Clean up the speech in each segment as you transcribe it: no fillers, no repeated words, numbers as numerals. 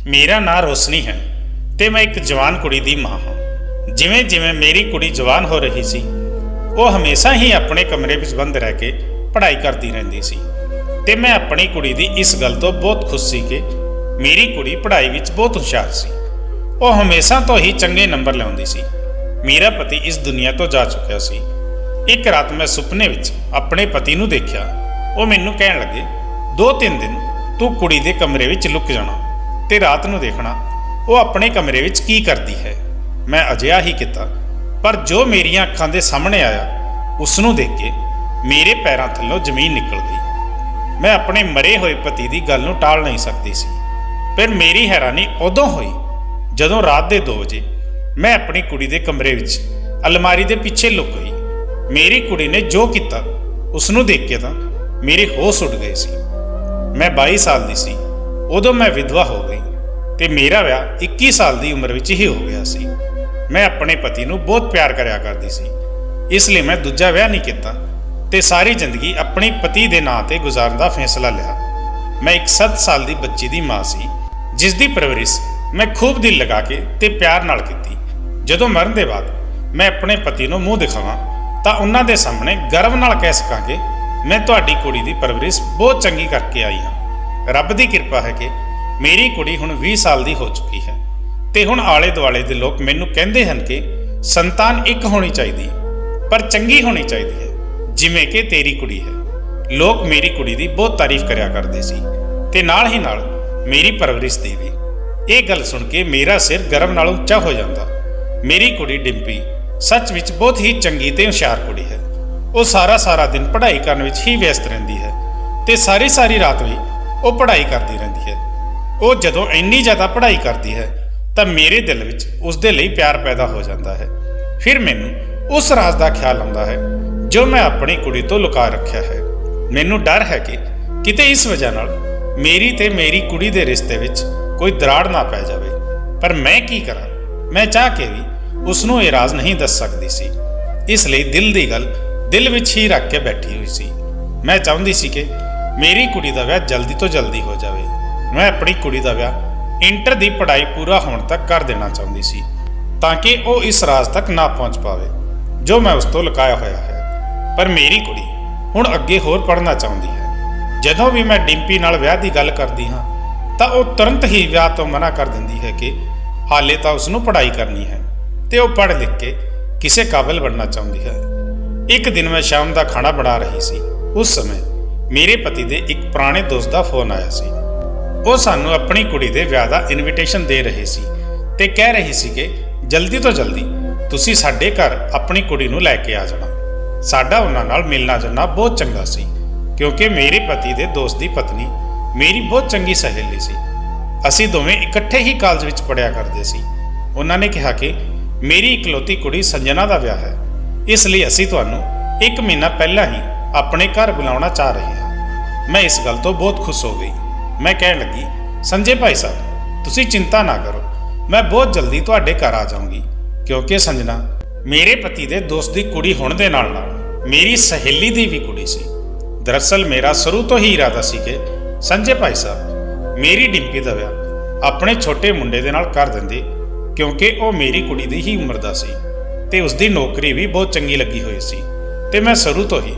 मेरा नाम रोशनी है ते मैं एक जवान कुड़ी दी मां हाँ। जिवें जिवें मेरी कुड़ी जवान हो रही सी वो हमेशा ही अपने कमरे विच बंद रह के पढ़ाई करती रहिंदी सी ते मैं अपनी कुड़ी दी इस गल तो बहुत खुश सी कि मेरी कुड़ी पढ़ाई विच बहुत हुशियार सी। वो हमेशा तो ही चंगे नंबर लियाउंदी सी। मेरा पति इस दुनिया तो जा चुकिया सी। एक रात मैं सुपने विच अपने पति नूं देखिया। वो मैनूं कहण लगे 2-3 दिन तू कुड़ी दे कमरे विच लुक जाना ते रात नूं देखना वो अपने कमरे विच की करदी है। मैं अजिहा ही किता, पर जो मेरियां अखां दे सामने आया उसनूं देख के मेरे पैरां थल्लों जमीन निकल गई। मैं अपने मरे होए पति दी गल नूं टाल नहीं सकदी सी। फिर मेरी हैरानी उदों होई जदों रात दे 2 वजे मैं अपनी कुड़ी दे कमरे विच अलमारी दे पिछे लुक गई। मेरी कुड़ी ने जो किता उसनूं देख के तां मेरे होश उड़ गए सी। मैं 22 साल दी सी उदों मैं विधवा हो गई ते मेरा विआह 21 साल की उम्र विच ही हो गया सी। मैं अपने पति नूं बहुत प्यार करया करदी सी, इसलिए मैं दूजा विआह नहीं किता ते सारी जिंदगी अपने पति दे नां ते गुजारन दा फैसला लिया। मैं एक 7 साल की बच्ची दी मां सी जिस दी परवरिश मैं खूब दिल लगा के ते प्यार नाल कीती। जदों मरण दे बाद मैं अपने पति नूं मूँह दिखावां तां उन्हां दे सामणे गर्व नाल कह सकां कि मैं तुहाडी कुड़ी दी परवरिश बहुत चंगी करके आई हाँ। रब दी किरपा है कि मेरी कुड़ी हुण 20 साल की हो चुकी है ते हुण आले दुआले दे लोग मैनूं कहंदे हन कि संतान एक होनी चाहिए पर चंगी होनी चाहिए है जिवें कि तेरी कुड़ी है। लोग मेरी कुड़ी दी बहुत तारीफ करया करदे सी ते नाल ही नाल मेरी परवरिश दी भी। ये गल सुन के मेरा सिर गर्व नाल ਉੱਚਾ हो जाता। मेरी कुड़ी डिंपी सच विच बहुत ही चंगी ते हुशियार कुड़ी है। वो सारा दिन पढ़ाई करने विच ही व्यस्त रहिंदी है ते सारी रात भी वो पढ़ाई करती रहती है। वो जदों इन्नी ज़्यादा पढ़ाई करती है तो मेरे दिल विच उसदे लई प्यार पैदा हो जाता है। फिर मैनूं उस राज का ख्याल आउंदा है जो मैं अपनी कुड़ी तो लुका रखिया है। मैनूं डर है कि किते इस वजह नाल मेरी ते मेरी कुड़ी दे रिश्ते विच कोई दराड़ ना पै जावे। पर मैं की करां, मैं चाह के भी उसनूं ये राज नहीं दस सकदी सी। इसलिए दिल दी गल दिल विच ही रख के बैठी हुई सी। मैं चाहुंदी सी कि मेरी कुड़ी दा विआह जल्दी तो जल्दी हो जावे। मैं अपनी कुड़ी दा विआह इंटर दी पढ़ाई पूरा होने तक कर देना चाहुंदी सी ताकि वो इस राज तक ना पहुँच पावे जो मैं उस तो लुकाया होया है। पर मेरी कुड़ी हुण अगे होर पढ़ना चाहुंदी है। जदों भी मैं डिंपी नाल विआह दी गल करदी हाँ तां वो तुरंत ही विआह तो मना कर दिंदी है कि हाले तां उसनूं पढ़ाई करनी है ते वो पढ़ लिख के किसी काबिल बनना चाहुंदी है। एक दिन मैं शाम का खाना बना रही सी। उस समय मेरे पति दे एक पुराने दोस्त का फोन आया सी। वो सानू अपनी कुड़ी दे विआह दा इनविटेशन दे रहे सी ते कह रही सी कि जल्दी तो जल्दी तुसी साडे घर अपनी कुड़ी नूं लैके आ जाना। साडा उन्हां नाल मिलना जुलना बहुत चंगा सी क्योंकि मेरे पति दे दोस्त दी पत्नी मेरी बहुत चंगी सहेली सी। असीं दोवें इकट्ठे ही कॉलेज विच पढ़िया करदे सी। उन्हां ने कहा कि मेरी इकलौती कुड़ी संजना दा विआह है, इसलिए असीं तुहानूं 1 महीना पहला ही अपने घर बुलाउणा चाह रहे हैं। मैं इस गल तो बहुत खुश हो गई। मैं कहण लगी, संजय भाई साहब तुसीं चिंता ना करो, मैं बहुत जल्दी तुहाडे घर आ जाऊंगी क्योंकि संजना मेरे पति दे दोस्त दी कुड़ी होण दे नाल नाल मेरी सहेली दी भी कुड़ी सी। दरअसल मेरा शुरू तो ही इरादा सी कि संजय भाई साहब मेरी डिंपी दा विआह अपने छोटे मुंडे दे नाल कर दिंदे क्योंकि वो मेरी कुड़ी दी ही उम्र दा सी ते उसदी नौकरी भी बहुत चंगी लगी हुई सी ते मैं शुरू तो ही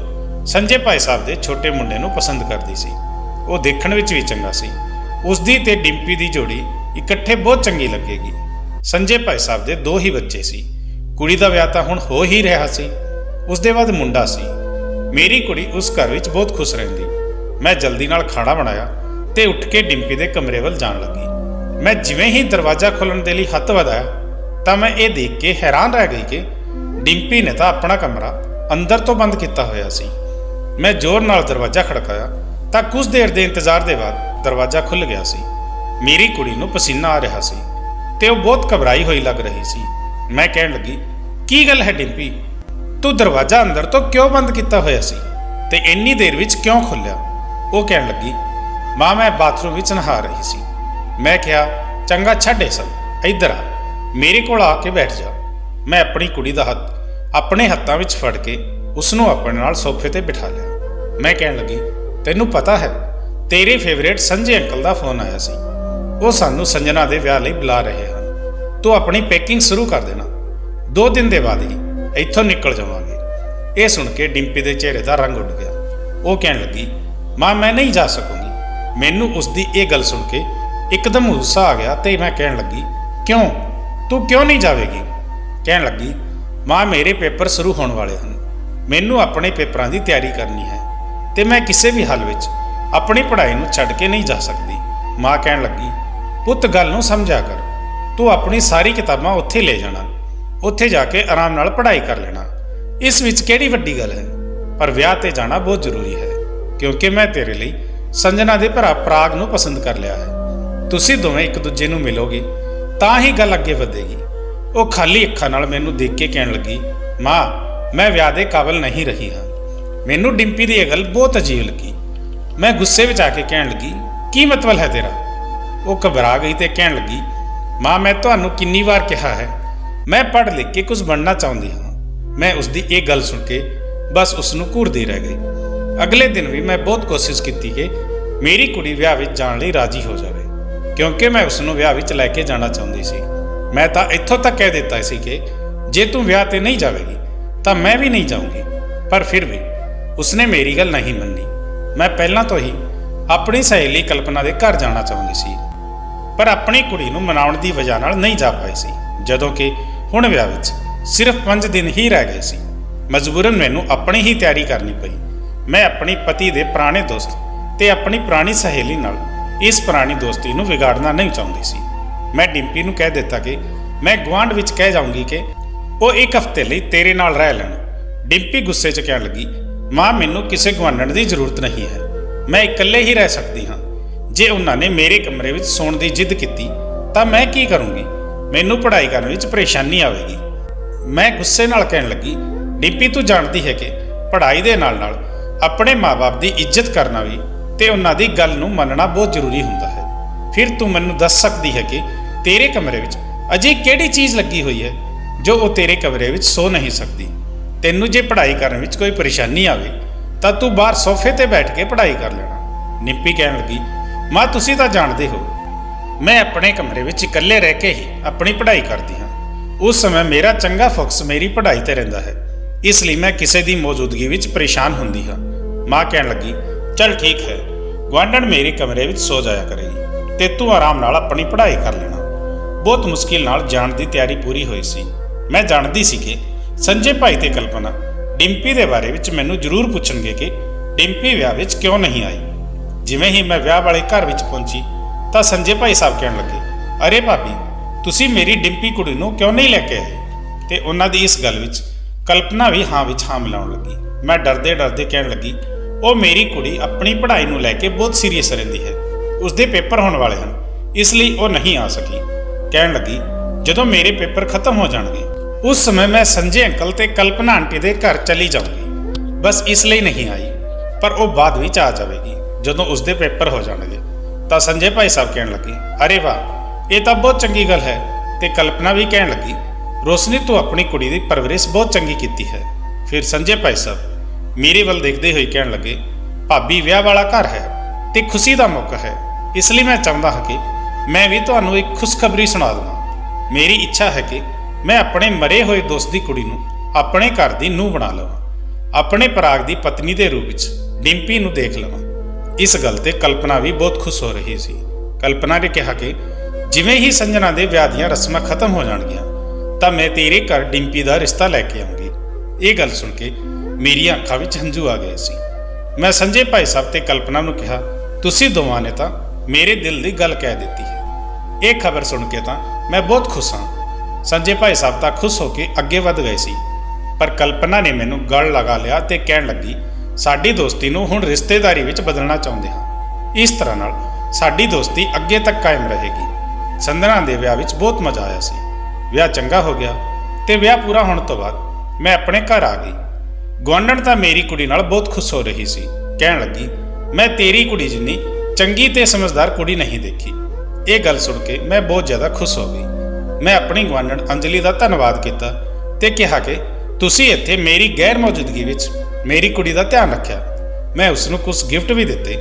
संजय भाई साहब दे छोटे मुंडे नूं पसंद करदी सी। वो देखण विच भी चंगा सी। उसदी ते डिंपी दी जोड़ी इकट्ठे बहुत चंगी लगेगी। संजय भाई साहब दे 2 ही बच्चे सी। कुड़ी दा विआह तां हुण हो ही रहा सी, उसदे बाद मुंडा सी। मेरी कुड़ी उस घर विच बहुत खुश रहिंदी। मैं जल्दी नाल खाना बनाया ते उठ के डिंपी दे कमरे वल जाण लगी। मैं जिवें ही दरवाज़ा खोलण दे लई हत्थ वधाया तां मैं ये देख के हैरान रह गई कि डिंपी ने तां अपना कमरा अंदर तो बंद किया होया सी। मैं जोर नाल दरवाज़ा खड़काया तां कुछ देर दे इंतजार दे बाद दरवाज़ा खुल गया सी। मेरी कुड़ी नूं पसीना आ रहा सी ते वो बहुत घबराई हुई लग रही सी। मैं कहण लगी, की गल है डिंपी, तू दरवाज़ा अंदर तो क्यों बंद किया होया सी ते इन्नी देर विच क्यों खुलिया? वो कहण लगी, मां मैं बाथरूम विच नहा रही सी। मैं कहा, चंगा छड्ड इह सब, इधर आ मेरे कोल आके बैठ जा। मैं अपनी कुड़ी दा हत्थ अपने हत्थां विच फड़ के उसनूं अपने नाल सोफे ते बिठा लिया। मैं कहण लगी, तैनूं पता है तेरे फेवरेट संजय अंकल का फोन आया सी ਉਹ ਸਾਨੂੰ ਸੰਜਨਾ ਦੇ ਵਿਆਹ ਲਈ ਬੁਲਾ ਰਹੇ ਹਨ। ਤੂੰ ਆਪਣੀ ਪੈਕਿੰਗ ਸ਼ੁਰੂ ਕਰ ਦੇਣਾ, 2 ਦਿਨ ਦੇ ਬਾਅਦ ਹੀ ਇੱਥੋਂ ਨਿਕਲ ਜਾਵਾਂਗੇ। ਇਹ ਸੁਣ ਕੇ ਡਿੰਪੀ ਦੇ ਚਿਹਰੇ ਦਾ ਰੰਗ ਉੱਡ ਗਿਆ। ਉਹ ਕਹਿਣ ਲੱਗੀ, ਮਾਂ ਮੈਂ ਨਹੀਂ ਜਾ ਸਕੂੰਗੀ। ਮੈਨੂੰ ਉਸਦੀ ਇਹ ਗੱਲ ਸੁਣ ਕੇ ਇੱਕਦਮ ਗੁੱਸਾ ਆ ਗਿਆ ਤੇ ਮੈਂ ਕਹਿਣ ਲੱਗੀ, ਕਿਉਂ, ਤੂੰ ਕਿਉਂ ਨਹੀਂ ਜਾਵੇਗੀ? ਕਹਿਣ ਲੱਗੀ, ਮਾਂ ਮੇਰੇ ਪੇਪਰ ਸ਼ੁਰੂ ਹੋਣ ਵਾਲੇ ਹਨ, ਮੈਨੂੰ ਆਪਣੇ ਪੇਪਰਾਂ ਦੀ ਤਿਆਰੀ ਕਰਨੀ ਹੈ ਤੇ ਮੈਂ ਕਿਸੇ ਵੀ ਹਾਲ ਵਿੱਚ ਆਪਣੀ ਪੜ੍ਹਾਈ ਨੂੰ ਛੱਡ ਕੇ ਨਹੀਂ ਜਾ ਸਕਦੀ। ਮਾਂ ਕਹਿਣ ਲੱਗੀ, ਪੁੱਤ ਗੱਲ ਨੂੰ ਸਮਝਿਆ ਕਰ, ਤੂੰ ਆਪਣੀ ਸਾਰੀ ਕਿਤਾਬਾਂ ਉੱਥੇ ਲੈ ਜਾਣਾ, ਉੱਥੇ ਜਾ ਕੇ ਆਰਾਮ ਨਾਲ ਪੜ੍ਹਾਈ ਕਰ ਲੈਣਾ, ਇਸ ਵਿੱਚ ਕਿਹੜੀ ਵੱਡੀ ਗੱਲ ਹੈ। ਪਰ ਵਿਆਹ ਤੇ ਜਾਣਾ ਬਹੁਤ ਜ਼ਰੂਰੀ ਹੈ ਕਿਉਂਕਿ ਮੈਂ ਤੇਰੇ ਲਈ ਸੰਜਨਾ ਦੇ ਭਰਾ ਪਰਾਗ ਨੂੰ ਪਸੰਦ ਕਰ ਲਿਆ ਹੈ। ਤੁਸੀਂ ਦੋਵੇਂ ਇੱਕ ਦੂਜੇ ਨੂੰ ਮਿਲੋਗੇ ਤਾਂ ਹੀ ਗੱਲ ਅੱਗੇ ਵਧੇਗੀ। ਉਹ ਖਾਲੀ ਅੱਖਾਂ ਨਾਲ ਮੈਨੂੰ ਦੇਖ ਕੇ ਕਹਿਣ ਲੱਗੀ, ਮਾਂ ਮੈਂ ਵਿਆਹ ਦੇ ਕਾਬਿਲ ਨਹੀਂ ਰਹੀ ਹਾਂ। ਮੈਨੂੰ ਡਿੰਪੀ ਦੀ ਇਹ ਗੱਲ ਬਹੁਤ ਅਜੀਬ ਲੱਗੀ। ਮੈਂ ਗੁੱਸੇ ਵਿੱਚ ਆ ਕੇ ਕਹਿਣ ਲੱਗੀ, ਕੀ ਮਤਲਬ ਹੈ ਤੇਰਾ? ਉਹ ਘਬਰਾ ਗਈ ਤੇ ਕਹਿਣ ਲੱਗੀ, ਮਾਂ ਮੈਂ ਤੁਹਾਨੂੰ ਕਿੰਨੀ ਵਾਰ ਕਿਹਾ ਹੈ, ਮੈਂ ਪੜ੍ਹ ਲਿਖ ਕੇ ਕੁਝ ਬਣਨਾ ਚਾਹੁੰਦੀ ਹਾਂ। ਮੈਂ ਉਸਦੀ ਇਹ ਗੱਲ ਸੁਣ ਕੇ ਬਸ ਉਸ ਨੂੰ ਘੂਰਦੀ ਰਹਿ ਗਈ। ਅਗਲੇ ਦਿਨ ਵੀ ਮੈਂ ਬਹੁਤ ਕੋਸ਼ਿਸ਼ ਕੀਤੀ ਕਿ ਮੇਰੀ ਕੁੜੀ ਵਿਆਹ ਵਿੱਚ ਜਾਣ ਲਈ ਰਾਜ਼ੀ ਹੋ ਜਾਵੇ ਕਿਉਂਕਿ ਮੈਂ ਉਸ ਨੂੰ ਵਿਆਹ ਵਿੱਚ ਲੈ ਕੇ ਜਾਣਾ ਚਾਹੁੰਦੀ ਸੀ। ਮੈਂ ਤਾਂ ਇੱਥੋਂ ਤੱਕ ਕਹਿ ਦਿੱਤਾ ਸੀ ਕਿ ਜੇ ਤੂੰ ਵਿਆਹ ਤੇ ਨਹੀਂ ਜਾਵੇਗੀ ਤਾਂ ਮੈਂ ਵੀ ਨਹੀਂ ਜਾਊਂਗੀ, ਪਰ ਫਿਰ ਵੀ ਉਸਨੇ ਮੇਰੀ ਗੱਲ ਨਹੀਂ ਮੰਨੀ। ਮੈਂ ਪਹਿਲਾਂ ਤੋਂ ਹੀ ਆਪਣੀ ਸਹੇਲੀ ਕਲਪਨਾ ਦੇ ਘਰ ਜਾਣਾ ਚਾਹੁੰਦੀ ਸੀ ਪਰ ਆਪਣੀ ਕੁੜੀ ਨੂੰ ਮਨਾਉਣ ਦੀ ਵਜ੍ਹਾ ਨਾਲ ਨਹੀਂ ਜਾ ਪਾਈ ਸੀ। ਜਦੋਂ ਕਿ ਹੁਣ ਵਿਆਹ ਵਿੱਚ ਸਿਰਫ 5 ਦਿਨ ਹੀ ਰਹਿ ਗਏ ਸੀ, ਮਜਬੂਰਨ ਮੈਨੂੰ ਆਪਣੀ ਹੀ ਤਿਆਰੀ ਕਰਨੀ ਪਈ। ਮੈਂ ਆਪਣੀ ਪਤੀ ਦੇ ਪੁਰਾਣੇ ਦੋਸਤ ਤੇ ਆਪਣੀ ਪੁਰਾਣੀ ਸਹੇਲੀ ਨਾਲ ਇਸ ਪੁਰਾਣੀ ਦੋਸਤੀ ਨੂੰ ਵਿਗਾੜਨਾ ਨਹੀਂ ਚਾਹੁੰਦੀ ਸੀ। ਮੈਂ ਡਿੰਪੀ ਨੂੰ ਕਹਿ ਦਿੱਤਾ ਕਿ ਮੈਂ ਗੁਆਂਢ ਵਿੱਚ ਕਹਿ ਜਾਊਂਗੀ ਕਿ ਉਹ 1 ਹਫ਼ਤੇ ਲਈ ਤੇਰੇ ਨਾਲ ਰਹਿ ਲੈਣ। ਡਿੰਪੀ ਗੁੱਸੇ 'ਚ ਕਹਿਣ ਲੱਗੀ, ਮਾਂ ਮੈਨੂੰ ਕਿਸੇ ਗੁਆਂਢਣ ਦੀ ਜ਼ਰੂਰਤ ਨਹੀਂ ਹੈ, ਮੈਂ ਇਕੱਲੇ ਹੀ ਰਹਿ ਸਕਦੀ ਹਾਂ। ਜੇ ਉਹਨਾਂ ਨੇ ਮੇਰੇ ਕਮਰੇ ਵਿੱਚ ਸੌਣ ਦੀ ਜਿੱਦ ਕੀਤੀ ਤਾਂ ਮੈਂ ਕੀ ਕਰੂੰਗੀ? ਮੈਨੂੰ ਪੜ੍ਹਾਈ ਕਰਨ ਵਿੱਚ ਪਰੇਸ਼ਾਨੀ ਆਵੇਗੀ। ਮੈਂ ਗੁੱਸੇ ਨਾਲ ਕਹਿਣ ਲੱਗੀ, ਡਿੰਪੀ ਤੂੰ ਜਾਣਦੀ ਹੈ ਕਿ ਪੜ੍ਹਾਈ ਦੇ ਨਾਲ ਨਾਲ ਆਪਣੇ ਮਾਂ-ਬਾਪ ਦੀ ਇੱਜ਼ਤ ਕਰਨਾ ਵੀ ਤੇ ਉਹਨਾਂ ਦੀ ਗੱਲ ਨੂੰ ਮੰਨਣਾ ਬਹੁਤ ਜ਼ਰੂਰੀ ਹੁੰਦਾ ਹੈ। ਫਿਰ ਤੂੰ ਮੈਨੂੰ ਦੱਸ ਸਕਦੀ ਹੈ ਕਿ ਤੇਰੇ ਕਮਰੇ ਵਿੱਚ ਅਜੇ ਕਿਹੜੀ ਚੀਜ਼ ਲੱਗੀ ਹੋਈ ਹੈ ਜੋ ਉਹ ਤੇਰੇ ਕਮਰੇ ਵਿੱਚ ਸੋ ਨਹੀਂ ਸਕਦੀ? ਤੈਨੂੰ ਜੇ ਪੜ੍ਹਾਈ ਕਰਨ ਵਿੱਚ ਕੋਈ ਪਰੇਸ਼ਾਨੀ ਆਵੇ ਤਾਂ ਤੂੰ ਬਾਹਰ ਸੋਫੇ ਤੇ ਬੈਠ ਕੇ ਪੜ੍ਹਾਈ ਕਰ ਲੈਣਾ। ਡਿੰਪੀ ਕਹਿਣ ਲੱਗੀ, ਮਾਂ ਤੁਸੀਂ ਤਾਂ ਜਾਣਦੇ ਹੋ ਮੈਂ ਆਪਣੇ ਕਮਰੇ ਵਿੱਚ ਇਕੱਲੇ ਰਹਿ ਕੇ ਹੀ ਆਪਣੀ ਪੜ੍ਹਾਈ ਕਰਦੀ ਹਾਂ। ਉਸ ਸਮੇਂ ਮੇਰਾ ਚੰਗਾ ਫੋਕਸ ਮੇਰੀ ਪੜ੍ਹਾਈ ਤੇ ਰਹਿੰਦਾ ਹੈ, ਇਸ ਲਈ ਮੈਂ ਕਿਸੇ ਦੀ ਮੌਜੂਦਗੀ ਵਿੱਚ ਪਰੇਸ਼ਾਨ ਹੁੰਦੀ ਹਾਂ। ਮਾਂ ਕਹਿਣ ਲੱਗੀ, ਚੱਲ ਠੀਕ ਹੈ, ਗੁਆਂਢਣ ਮੇਰੇ ਕਮਰੇ ਵਿੱਚ ਸੋ ਜਾਇਆ ਕਰੇਗੀ ਤੇ ਤੂੰ ਆਰਾਮ ਨਾਲ ਆਪਣੀ ਪੜ੍ਹਾਈ ਕਰ ਲੈਣਾ। ਬਹੁਤ ਮੁਸ਼ਕਿਲ ਨਾਲ ਜਾਣ ਦੀ ਤਿਆਰੀ ਪੂਰੀ ਹੋਈ ਸੀ। ਮੈਂ ਜਾਣਦੀ ਸੀ ਕਿ ਸੰਜੇ ਭਾਈ ਤੇ ਕਲਪਨਾ ਡਿੰਪੀ ਦੇ ਬਾਰੇ ਵਿੱਚ ਮੈਨੂੰ ਜ਼ਰੂਰ ਪੁੱਛਣਗੇ ਕਿ ਡਿੰਪੀ ਵਿਆਹ ਵਿੱਚ ਕਿਉਂ ਨਹੀਂ ਆਈ। ਜਿਵੇਂ ਹੀ ਮੈਂ ਵਿਆਹ ਵਾਲੇ ਘਰ ਵਿੱਚ ਪਹੁੰਚੀ ਤਾਂ ਸੰਜੇ ਭਾਈ ਸਾਹਿਬ ਕਹਿਣ ਲੱਗੇ, ਅਰੇ ਭਾਬੀ ਤੁਸੀਂ ਮੇਰੀ ਡਿੰਪੀ ਕੁੜੀ ਨੂੰ ਕਿਉਂ ਨਹੀਂ ਲੈ ਕੇ ਆਏ? ਤੇ ਉਹਨਾਂ ਦੀ ਇਸ ਗੱਲ ਵਿੱਚ ਕਲਪਨਾ ਵੀ ਹਾਂ ਵਿੱਚ ਹਾਂ ਮਿਲਾਉਣ ਲੱਗੀ। ਮੈਂ ਡਰਦੇ ਡਰਦੇ ਕਹਿਣ ਲੱਗੀ, ਉਹ ਮੇਰੀ ਕੁੜੀ ਆਪਣੀ ਪੜ੍ਹਾਈ ਨੂੰ ਲੈ ਕੇ ਬਹੁਤ ਸੀਰੀਅਸ ਰਹਿੰਦੀ ਹੈ, ਉਸਦੇ ਪੇਪਰ ਹੋਣ ਵਾਲੇ ਹਨ, ਇਸ ਲਈ ਉਹ ਨਹੀਂ ਆ ਸਕੀ। ਕਹਿਣ ਲੱਗੀ, ਜਦੋਂ ਮੇਰੇ ਪੇਪਰ ਖਤਮ ਹੋ ਜਾਣਗੇ ਉਸ ਸਮੇਂ ਮੈਂ ਸੰਜੇ ਅੰਕਲ ਤੇ ਕਲਪਨਾ ਆਂਟੀ ਦੇ ਘਰ ਚਲੀ ਜਾਊਂਗੀ, ਬਸ ਇਸ ਲਈ ਨਹੀਂ ਆਈ, ਪਰ ਉਹ ਬਾਅਦ ਵਿੱਚ ਆ ਜਾਵੇਗੀ ਜਦੋਂ ਉਸਦੇ ਪੇਪਰ ਹੋ ਜਾਣਗੇ। ਤਾਂ ਸੰਜੇ ਭਾਈ ਸਾਹਿਬ ਕਹਿਣ ਲੱਗੇ, ਅਰੇ ਵਾਹ ਇਹ ਤਾਂ ਬਹੁਤ ਚੰਗੀ ਗੱਲ ਹੈ। ਤੇ ਕਲਪਨਾ ਵੀ ਕਹਿਣ ਲੱਗੀ, ਰੋਸ਼ਨੀ ਤੂੰ ਆਪਣੀ ਕੁੜੀ ਦੀ ਪਰਵਰਿਸ਼ ਬਹੁਤ ਚੰਗੀ ਕੀਤੀ ਹੈ। ਫਿਰ ਸੰਜੇ ਭਾਈ ਸਾਹਿਬ ਮੇਰੇ ਵੱਲ ਦੇਖਦੇ ਹੋਏ ਕਹਿਣ ਲੱਗੇ, ਭਾਬੀ ਵਿਆਹ ਵਾਲਾ ਘਰ ਹੈ ਤੇ ਖੁਸ਼ੀ ਦਾ ਮੌਕਾ ਹੈ, ਇਸ ਲਈ ਮੈਂ ਚਾਹੁੰਦਾ ਹਾਂ ਕਿ ਮੈਂ ਵੀ ਤੁਹਾਨੂੰ ਇੱਕ ਖੁਸ਼ਖਬਰੀ ਸੁਣਾ ਦੇਵਾਂ। ਮੇਰੀ ਇੱਛਾ ਹੈ ਕਿ ਮੈਂ ਆਪਣੇ ਮਰੇ ਹੋਏ ਦੋਸਤ ਦੀ ਕੁੜੀ ਨੂੰ ਆਪਣੇ ਘਰ ਦੀ ਨੂੰਹ ਬਣਾ ਲਵਾਂ, ਆਪਣੇ ਪਰਾਗ ਦੀ ਪਤਨੀ ਦੇ ਰੂਪ ਵਿੱਚ ਡਿੰਪੀ ਨੂੰ ਦੇਖ ਲਵਾਂ। ਇਸ ਗੱਲ ਤੇ ਕਲਪਨਾ ਵੀ ਬਹੁਤ ਖੁਸ਼ ਹੋ ਰਹੀ ਸੀ। ਕਲਪਨਾ ਨੇ ਕਿਹਾ ਕਿ ਜਿਵੇਂ ਹੀ ਸੰਜਨਾ ਦੇ ਵਿਆਹ ਦੀਆਂ ਰਸਮਾਂ ਖਤਮ ਹੋ ਜਾਣਗੀਆਂ ਤਾਂ ਮੈਂ ਤੇਰੇ ਘਰ ਡਿੰਪੀ ਦਾ ਰਿਸ਼ਤਾ ਲੈ ਕੇ ਆਉਂਗੀ। ਇਹ ਗੱਲ ਸੁਣ ਕੇ ਮੇਰੀਆਂ ਅੱਖਾਂ ਵਿੱਚ ਹੰਝੂ ਆ ਗਏ ਸੀ। ਮੈਂ ਸੰਜੇ ਭਾਈ ਸਾਹਿਬ ਤੇ ਕਲਪਨਾ ਨੂੰ ਕਿਹਾ, ਤੁਸੀਂ ਦੋਵਾਂ ਨੇ ਤਾਂ ਮੇਰੇ ਦਿਲ ਦੀ ਗੱਲ ਕਹਿ ਦਿੱਤੀ ਹੈ। ਇਹ ਖਬਰ ਸੁਣ ਕੇ ਤਾਂ ਮੈਂ ਬਹੁਤ ਖੁਸ਼ ਹਾਂ। ਸੰਜੇ ਭਾਈ ਸਾਹਿਬ ਤਾਂ ਖੁਸ਼ ਹੋ ਕੇ ਅੱਗੇ ਵਧ ਗਏ ਸੀ, ਪਰ ਕਲਪਨਾ ਨੇ ਮੈਨੂੰ ਗਲ ਲਗਾ ਲਿਆ ਤੇ ਕਹਿਣ ਲੱਗੀ, ਸਾਡੀ ਦੋਸਤੀ ਨੂੰ ਹੁਣ ਰਿਸ਼ਤੇਦਾਰੀ ਵਿੱਚ ਬਦਲਣਾ ਚਾਹੁੰਦੇ ਹਾਂ। ਇਸ ਤਰ੍ਹਾਂ ਨਾਲ ਸਾਡੀ ਦੋਸਤੀ ਅੱਗੇ ਤੱਕ ਕਾਇਮ ਰਹੇਗੀ। ਸੰਜਨਾ ਦੇ ਵਿਆਹ ਵਿੱਚ ਬਹੁਤ ਮਜ਼ਾ ਆਇਆ ਸੀ। ਵਿਆਹ ਚੰਗਾ ਹੋ ਗਿਆ ਤੇ ਵਿਆਹ ਪੂਰਾ ਹੋਣ ਤੋਂ ਬਾਅਦ ਮੈਂ ਆਪਣੇ ਘਰ ਆ ਗਈ। ਗੁਆਂਢਣ ਤਾਂ ਮੇਰੀ ਕੁੜੀ ਨਾਲ ਬਹੁਤ ਖੁਸ਼ ਹੋ ਰਹੀ ਸੀ। ਕਹਿਣ ਲੱਗੀ, ਮੈਂ ਤੇਰੀ ਕੁੜੀ ਜਿੰਨੀ ਚੰਗੀ ਤੇ ਸਮਝਦਾਰ ਕੁੜੀ ਨਹੀਂ ਦੇਖੀ। ਇਹ ਗੱਲ ਸੁਣ ਕੇ ਮੈਂ ਬਹੁਤ ਜ਼ਿਆਦਾ ਖੁਸ਼ ਹੋ ਗਈ। ਮੈਂ ਆਪਣੀ ਗੁਆਂਢਣ ਅੰਜਲੀ ਦਾ ਧੰਨਵਾਦ ਕੀਤਾ ਤੇ ਕਿਹਾ ਕਿ ਤੁਸੀਂ ਇੱਥੇ ਮੇਰੀ ਗੈਰ ਮੌਜੂਦਗੀ ਵਿੱਚ ਮੇਰੀ ਕੁੜੀ ਦਾ ਧਿਆਨ ਰੱਖਿਆ। ਮੈਂ ਉਸ ਨੂੰ ਕੁਝ ਗਿਫਟ ਵੀ ਦਿੱਤੇ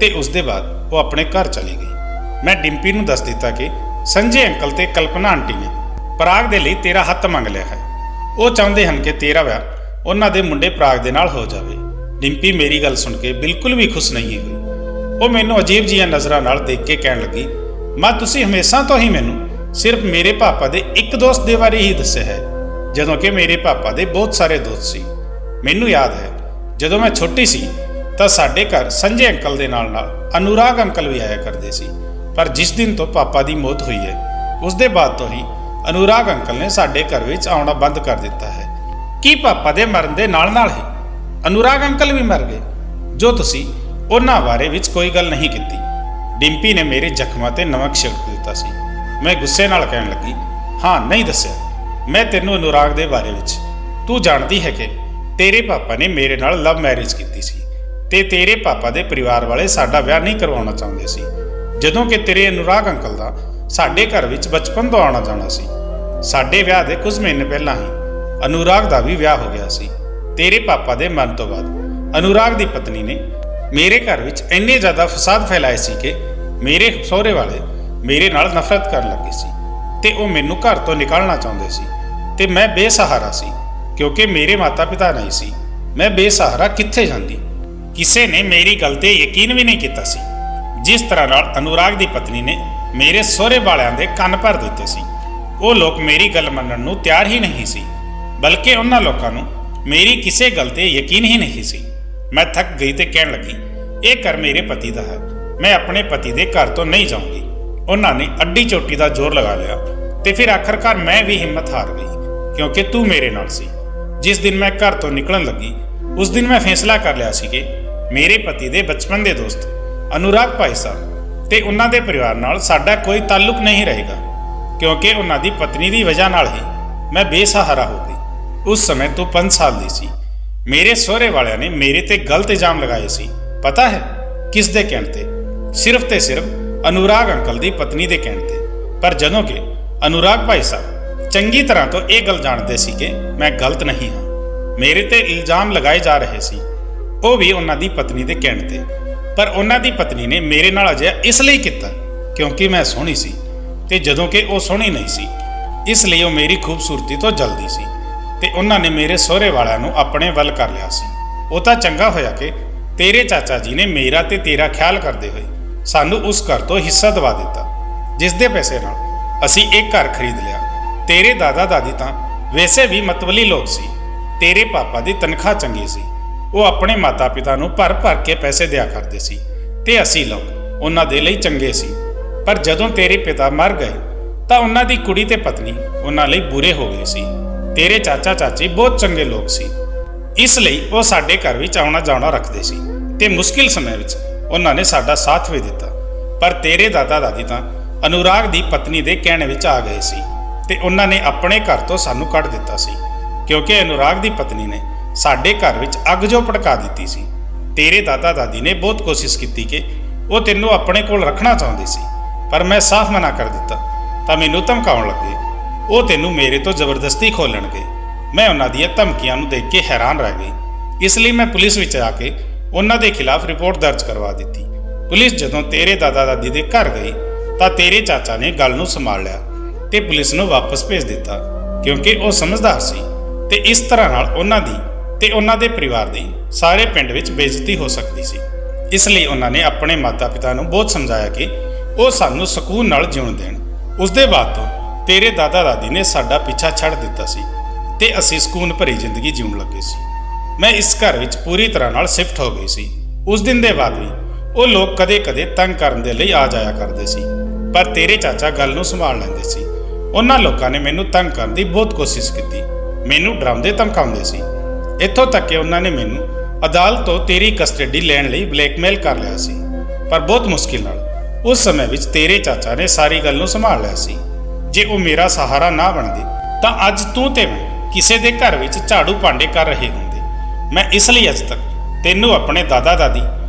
ਤੇ ਉਸ ਦੇ ਬਾਅਦ ਉਹ ਆਪਣੇ ਘਰ ਚਲੀ ਗਈ। ਮੈਂ ਡਿੰਪੀ ਨੂੰ ਦੱਸ ਦਿੱਤਾ ਕਿ ਸੰਜੇ ਅੰਕਲ ਤੇ ਕਲਪਨਾ ਆਂਟੀ ਨੇ ਪਰਾਗ ਦੇ ਲਈ ਤੇਰਾ ਹੱਥ ਮੰਗ ਲਿਆ ਹੈ। ਉਹ ਚਾਹੁੰਦੇ ਹਨ ਕਿ ਤੇਰਾ ਵਿਆਹ ਉਹਨਾਂ ਦੇ ਮੁੰਡੇ ਪਰਾਗ ਦੇ ਨਾਲ ਹੋ ਜਾਵੇ। ਡਿੰਪੀ ਮੇਰੀ ਗੱਲ ਸੁਣ ਕੇ ਬਿਲਕੁਲ ਵੀ ਖੁਸ਼ ਨਹੀਂ ਹੋਈ। ਉਹ ਮੈਨੂੰ ਅਜੀਬ ਜਿਹੀਆਂ ਨਜ਼ਰਾਂ ਨਾਲ ਦੇਖ ਕੇ ਕਹਿਣ ਲੱਗੀ, ਮਾਂ ਤੁਸੀਂ ਹਮੇਸ਼ਾ ਤੋਂ ਹੀ ਮੈਨੂੰ ਸਿਰਫ ਮੇਰੇ ਪਾਪਾ ਦੇ ਇੱਕ ਦੋਸਤ ਦੇ ਬਾਰੇ ਹੀ ਦੱਸਿਆ ਹੈ, ਜਦੋਂ ਕਿ ਮੇਰੇ ਪਾਪਾ ਦੇ ਬਹੁਤ ਸਾਰੇ ਦੋਸਤ ਸੀ। ਮੈਨੂੰ ਯਾਦ ਹੈ ਜਦੋਂ ਮੈਂ ਛੋਟੀ ਸੀ ਤਾਂ ਸਾਡੇ ਘਰ ਸੰਜੇ ਅੰਕਲ ਦੇ ਨਾਲ ਅਨੁਰਾਗ ਅੰਕਲ ਵੀ ਆਇਆ ਕਰਦੇ ਸੀ, ਪਰ ਜਿਸ ਦਿਨ ਤੋਂ ਪਾਪਾ ਦੀ ਮੌਤ ਹੋਈ ਹੈ ਉਸ ਦੇ ਬਾਅਦ ਤੋਂ ਹੀ ਅਨੁਰਾਗ ਅੰਕਲ ਨੇ ਸਾਡੇ ਘਰ ਵਿੱਚ ਆਉਣਾ ਬੰਦ ਕਰ ਦਿੱਤਾ ਹੈ। ਕੀ ਪਾਪਾ ਦੇ ਮਰਨ ਦੇ ਨਾਲ ਹੀ ਅਨੁਰਾਗ ਅੰਕਲ ਵੀ ਮਰ ਗਏ, ਜੋ ਤੁਸੀਂ ਉਹਨਾਂ ਬਾਰੇ ਵਿੱਚ ਕੋਈ ਗੱਲ ਨਹੀਂ ਕੀਤੀ? ਡਿੰਪੀ ਨੇ ਮੇਰੇ ਜ਼ਖਮਾਂ ਤੇ ਨਮਕ ਛਿੜਕ ਦਿੱਤਾ ਸੀ। ਮੈਂ ਗੁੱਸੇ ਨਾਲ ਕਹਿਣ ਲੱਗੀ, ਹਾਂ ਨਹੀਂ ਦੱਸਿਆ ਮੈਂ ਤੈਨੂੰ ਅਨੁਰਾਗ ਦੇ ਬਾਰੇ ਵਿੱਚ। ਤੂੰ ਜਾਣਦੀ ਹੈ ਕਿ ਤੇਰੇ ਪਾਪਾ ਨੇ ਮੇਰੇ ਨਾਲ ਲਵ ਮੈਰਿਜ ਕੀਤੀ ਸੀ ਤੇ ਤੇਰੇ ਪਾਪਾ ਦੇ ਪਰਿਵਾਰ ਵਾਲੇ ਸਾਡਾ ਵਿਆਹ ਨਹੀਂ ਕਰਵਾਉਣਾ ਚਾਹੁੰਦੇ ਸੀ, ਜਦੋਂ ਕਿ ਤੇਰੇ ਅਨੁਰਾਗ ਅੰਕਲ ਦਾ ਸਾਡੇ ਘਰ ਵਿੱਚ ਬਚਪਨ ਤੋਂ ਆਉਣਾ ਜਾਣਾ ਸੀ। ਸਾਡੇ ਵਿਆਹ ਦੇ ਕੁਝ ਮਹੀਨੇ ਪਹਿਲਾਂ ਹੀ ਅਨੁਰਾਗ ਦਾ ਵੀ ਵਿਆਹ ਹੋ ਗਿਆ ਸੀ। ਤੇਰੇ ਪਾਪਾ ਦੇ ਮਰਨ ਤੋਂ ਬਾਅਦ ਅਨੁਰਾਗ ਦੀ ਪਤਨੀ ਨੇ ਮੇਰੇ ਘਰ ਵਿੱਚ ਇੰਨੇ ਜ਼ਿਆਦਾ ਫਸਾਦ ਫੈਲਾਏ ਸੀ ਕਿ ਮੇਰੇ ਸਹੁਰੇ ਵਾਲੇ ਮੇਰੇ ਨਾਲ ਨਫ਼ਰਤ ਕਰਨ ਲੱਗੇ ਸੀ ਤੇ ਉਹ ਮੈਨੂੰ ਘਰ ਤੋਂ ਨਿਕਾਲਣਾ ਚਾਹੁੰਦੇ ਸੀ ਤੇ ਮੈਂ ਬੇਸਹਾਰਾ ਸੀ ਕਿਉਂਕਿ ਮੇਰੇ ਮਾਤਾ ਪਿਤਾ ਨਹੀਂ ਸੀ। ਮੈਂ ਬੇਸਹਾਰਾ ਕਿੱਥੇ ਜਾਂਦੀ? ਕਿਸੇ ਨੇ ਮੇਰੀ ਗੱਲ ਤੇ ਯਕੀਨ ਵੀ ਨਹੀਂ ਕੀਤਾ ਸੀ। ਜਿਸ ਤਰ੍ਹਾਂ ਨਾਲ ਅਨੁਰਾਗ ਦੀ ਪਤਨੀ ਨੇ ਮੇਰੇ ਸਹੁਰੇ ਵਾਲਿਆਂ ਦੇ ਕੰਨ ਭਰ ਦਿੱਤੇ ਸੀ, ਉਹ ਲੋਕ ਮੇਰੀ ਗੱਲ ਮੰਨਣ ਨੂੰ ਤਿਆਰ ਹੀ ਨਹੀਂ ਸੀ, ਬਲਕਿ ਉਹਨਾਂ ਲੋਕਾਂ ਨੂੰ ਮੇਰੀ ਕਿਸੇ ਗੱਲ ਤੇ ਯਕੀਨ ਹੀ ਨਹੀਂ ਸੀ। ਮੈਂ ਥੱਕ ਗਈ ਤੇ ਕਹਿਣ ਲੱਗੀ, ਇਹ ਘਰ ਮੇਰੇ ਪਤੀ ਦਾ ਹੈ, ਮੈਂ ਆਪਣੇ ਪਤੀ ਦੇ ਘਰ ਤੋਂ ਨਹੀਂ ਜਾਊਂਗੀ। ਉਹਨਾਂ ਨੇ ਅੱਡੀ ਚੋਟੀ ਦਾ ਜ਼ੋਰ ਲਗਾ ਲਿਆ ਤੇ ਫਿਰ ਆਖਰਕਾਰ ਮੈਂ ਵੀ ਹਿੰਮਤ ਹਾਰ ਗਈ ਕਿਉਂਕਿ ਤੂੰ ਮੇਰੇ ਨਾਲ ਸੀ। ਜਿਸ ਦਿਨ ਮੈਂ ਘਰ ਤੋਂ ਨਿਕਲਣ ਲੱਗੀ ਉਸ ਦਿਨ ਮੈਂ ਫੈਸਲਾ ਕਰ ਲਿਆ ਸੀ ਕਿ ਮੇਰੇ ਪਤੀ ਦੇ ਬਚਪਨ ਦੇ ਦੋਸਤ ਅਨੁਰਾਗ ਭਾਈ ਸਾਹਿਬ ਤੇ ਉਹਨਾਂ ਦੇ ਪਰਿਵਾਰ ਨਾਲ ਸਾਡਾ ਕੋਈ ਤਾਲੁਕ ਨਹੀਂ ਰਹੇਗਾ, ਕਿਉਂਕਿ ਉਹਨਾਂ ਦੀ ਪਤਨੀ ਦੀ ਵਜ੍ਹਾ ਨਾਲ ਹੀ ਮੈਂ ਬੇਸਹਾਰਾ ਹੋ ਗਈ। ਉਸ ਸਮੇਂ ਤੂੰ 5 ਸਾਲ ਦੀ ਸੀ। ਮੇਰੇ ਸਹੁਰੇ ਵਾਲਿਆਂ ਨੇ ਮੇਰੇ ਤੇ ਗਲਤ ਇਲਜ਼ਾਮ ਲਗਾਏ ਸੀ, ਪਤਾ ਹੈ ਕਿਸ ਦੇ ਕਹਿਣ ਤੇ? ਸਿਰਫ ਤੇ ਸਿਰਫ ਅਨੁਰਾਗ ਅੰਕਲ ਦੀ ਪਤਨੀ ਦੇ ਕਹਿਣ ਤੇ। ਪਰ ਜਦੋਂ ਕਿ ਅਨੁਰਾਗ ਭਾਈ ਸਾਹਿਬ ਚੰਗੀ ਤਰ੍ਹਾਂ ਤੋਂ ਇਹ ਗੱਲ ਜਾਣਦੇ ਸੀ ਕਿ ਮੈਂ ਗਲਤ ਨਹੀਂ ਹਾਂ, ਮੇਰੇ ਤੇ ਇਲਜ਼ਾਮ ਲਗਾਏ ਜਾ ਰਹੇ ਸੀ, ਉਹ ਵੀ ਉਹਨਾਂ ਦੀ ਪਤਨੀ ਦੇ ਕਹਿਣ ਤੇ। ਪਰ ਉਹਨਾਂ ਦੀ ਪਤਨੀ ਨੇ ਮੇਰੇ ਨਾਲ ਅਜਿਹਾ ਇਸ ਲਈ ਕੀਤਾ ਕਿਉਂਕਿ ਮੈਂ ਸੋਹਣੀ ਸੀ ਤੇ ਜਦੋਂ ਕਿ ਉਹ ਸੋਹਣੀ ਨਹੀਂ ਸੀ, ਇਸ ਲਈ ਉਹ ਮੇਰੀ ਖੂਬਸੂਰਤੀ ਤੋਂ ਜਲਦੀ ਸੀ ਤੇ ਉਹਨਾਂ ਨੇ ਮੇਰੇ ਸਹੁਰੇ ਵਾਲਿਆਂ ਨੂੰ ਆਪਣੇ ਵੱਲ ਕਰ ਲਿਆ ਸੀ। ਉਹ ਤਾਂ ਚੰਗਾ ਹੋਇਆ ਕਿ ਤੇਰੇ ਚਾਚਾ ਜੀ ਨੇ ਮੇਰਾ ਤੇ ਤੇਰਾ ਖਿਆਲ ਕਰਦੇ ਹੋਏ ਸਾਨੂੰ ਉਸ ਘਰ ਤੋਂ ਹਿੱਸਾ ਦਿਵਾ ਦਿੱਤਾ, ਜਿਸ ਦੇ ਪੈਸੇ ਨਾਲ ਅਸੀਂ ਇੱਕ ਘਰ ਖਰੀਦ ਲਿਆ। ਤੇਰੇ ਦਾਦਾ ਦਾਦੀ ਤਾਂ ਵੈਸੇ ਵੀ ਮਤਵਲੀ ਲੋਕ ਸੀ। ਤੇਰੇ ਪਾਪਾ ਦੀ ਤਨਖਾਹ ਚੰਗੀ ਸੀ, ਉਹ ਆਪਣੇ ਮਾਤਾ ਪਿਤਾ ਨੂੰ ਭਰ ਕੇ ਪੈਸੇ ਦਿਆ ਕਰਦੇ ਸੀ ਤੇ ਅਸੀਂ ਲੋਕ ਉਹਨਾਂ ਦੇ ਲਈ ਚੰਗੇ ਸੀ। ਪਰ ਜਦੋਂ ਤੇਰੇ ਪਿਤਾ ਮਰ ਗਏ ਤਾਂ ਉਹਨਾਂ ਦੀ ਕੁੜੀ ਤੇ ਪਤਨੀ ਉਹਨਾਂ ਲਈ ਬੁਰੇ ਹੋ ਗਏ ਸੀ। ਤੇਰੇ ਚਾਚਾ ਚਾਚੀ ਬਹੁਤ ਚੰਗੇ ਲੋਕ ਸੀ, ਇਸ ਲਈ ਉਹ ਸਾਡੇ ਘਰ ਵਿੱਚ ਆਉਣਾ ਜਾਣਾ ਰੱਖਦੇ ਸੀ ਤੇ ਮੁਸ਼ਕਿਲ ਸਮੇਂ ਵਿੱਚ ਉਹਨਾਂ ਨੇ ਸਾਡਾ ਸਾਥ ਵੀ ਦਿੱਤਾ। ਪਰ ਤੇਰੇ ਦਾਦਾ ਦਾਦੀ ਤਾਂ ਅਨੁਰਾਗ ਦੀ ਪਤਨੀ ਦੇ ਕਹਿਣ ਵਿੱਚ ਆ ਗਏ ਸੀ ਤੇ ਉਹਨਾਂ ਨੇ ਆਪਣੇ ਘਰ ਤੋਂ ਸਾਨੂੰ ਕੱਢ ਦਿੱਤਾ ਸੀ ਕਿਉਂਕਿ ਅਨੁਰਾਗ ਦੀ ਪਤਨੀ ਨੇ ਸਾਡੇ ਘਰ ਵਿੱਚ ਅੱਗ ਜੋ ਭੜਕਾ ਦਿੱਤੀ ਸੀ। ਤੇਰੇ ਦਾਦਾ ਦਾਦੀ ਨੇ ਬਹੁਤ ਕੋਸ਼ਿਸ਼ ਕੀਤੀ ਕਿ ਉਹ ਤੈਨੂੰ ਆਪਣੇ ਕੋਲ ਰੱਖਣਾ ਚਾਹੁੰਦੇ ਸੀ, ਪਰ ਮੈਂ ਸਾਫ਼ ਮਨਾ ਕਰ ਦਿੱਤਾ ਤਾਂ ਮੈਨੂੰ ਧਮਕਾਉਣ ਲੱਗੇ, ਉਹ ਤੈਨੂੰ ਮੇਰੇ ਤੋਂ ਜ਼ਬਰਦਸਤੀ ਖੋਲਣਗੇ। ਮੈਂ ਉਹਨਾਂ ਦੀਆਂ ਧਮਕੀਆਂ ਨੂੰ ਦੇਖ ਕੇ ਹੈਰਾਨ ਰਹਿ ਗਈ, ਇਸ ਲਈ ਮੈਂ ਪੁਲਿਸ ਵਿੱਚ ਆ ਕੇ ਉਹਨਾਂ ਦੇ ਖਿਲਾਫ ਰਿਪੋਰਟ ਦਰਜ ਕਰਵਾ ਦਿੱਤੀ। ਪੁਲਿਸ ਜਦੋਂ ਤੇਰੇ ਦਾਦਾ ਦਾਦੀ ਦੇ ਘਰ ਗਈ ਤਾਂ ਤੇਰੇ ਚਾਚਾ ਨੇ ਗੱਲ ਨੂੰ ਸੰਭਾਲ ਲਿਆ ਤੇ ਪੁਲਿਸ ਨੂੰ ਵਾਪਸ ਭੇਜ ਦਿੱਤਾ ਕਿਉਂਕਿ ਉਹ ਸਮਝਦਾਰ ਸੀ ਤੇ ਇਸ ਤਰ੍ਹਾਂ ਨਾਲ ਉਹਨਾਂ ਦੀ ਤੇ ਉਹਨਾਂ ਦੇ ਪਰਿਵਾਰ ਦੀ ਸਾਰੇ ਪਿੰਡ ਵਿੱਚ ਬੇਇੱਜ਼ਤੀ ਹੋ ਸਕਦੀ ਸੀ। ਇਸ ਲਈ ਉਹਨਾਂ ਨੇ ਆਪਣੇ ਮਾਤਾ ਪਿਤਾ ਨੂੰ ਬਹੁਤ ਸਮਝਾਇਆ ਕਿ ਉਹ ਸਾਨੂੰ ਸਕੂਨ ਨਾਲ ਜਿਉਣ ਦੇਣ। ਉਸ ਦੇ ਬਾਅਦ ਤੋਂ ਤੇਰੇ ਦਾਦਾ ਦਾਦੀ ਨੇ ਸਾਡਾ ਪਿੱਛਾ ਛੱਡ ਦਿੱਤਾ ਸੀ ਤੇ ਅਸੀਂ ਸਕੂਨ ਭਰੀ ਜ਼ਿੰਦਗੀ ਜਿਉਣ ਲੱਗੇ ਸੀ। ਮੈਂ ਇਸ ਘਰ ਵਿੱਚ ਪੂਰੀ ਤਰ੍ਹਾਂ ਨਾਲ ਸ਼ਿਫਟ ਹੋ ਗਈ ਸੀ। ਉਸ ਦਿਨ ਦੇ ਬਾਅਦ ਵੀ ਉਹ ਲੋਕ ਕਦੇ-ਕਦੇ ਤੰਗ ਕਰਨ ਦੇ ਲਈ ਆ ਜਾਇਆ ਕਰਦੇ ਸੀ, ਪਰ ਤੇਰੇ ਚਾਚਾ ਗੱਲ ਨੂੰ ਸੰਭਾਲ ਲੈਂਦੇ ਸੀ। ਉਹਨਾਂ ਲੋਕਾਂ ਨੇ ਮੈਨੂੰ ਤੰਗ ਕਰਨ ਦੀ ਬਹੁਤ ਕੋਸ਼ਿਸ਼ ਕੀਤੀ, ਮੈਨੂੰ ਡਰਾਉਂਦੇ ਧਮਕਾਉਂਦੇ ਸੀ, ਇੱਥੋਂ ਤੱਕ ਕਿ ਉਹਨਾਂ ਨੇ ਮੈਨੂੰ ਅਦਾਲਤ ਤੋਂ ਤੇਰੀ ਕਸਟਡੀ ਲੈਣ ਲਈ ਬਲੈਕਮੇਲ ਕਰ ਲਿਆ ਸੀ। ਪਰ ਬਹੁਤ ਮੁਸ਼ਕਿਲ ਨਾਲ ਉਸ ਸਮੇਂ ਵਿੱਚ ਤੇਰੇ ਚਾਚਾ ਨੇ ਸਾਰੀ ਗੱਲ ਨੂੰ ਸੰਭਾਲ ਲਿਆ ਸੀ। ਜੇ ਉਹ ਮੇਰਾ ਸਹਾਰਾ ਨਾ ਬਣਦੇ ਤਾਂ ਅੱਜ ਤੂੰ ਤੇ ਮੈਂ ਕਿਸੇ ਦੇ ਘਰ ਵਿੱਚ ਝਾੜੂ ਭਾਂਡੇ ਕਰ ਰਹੇ ਹੁੰਦੇ। ਮੈਂ ਇਸ ਲਈ ਅੱਜ ਤੱਕ ਤੈਨੂੰ ਆਪਣੇ ਦਾਦਾ ਦਾਦੀ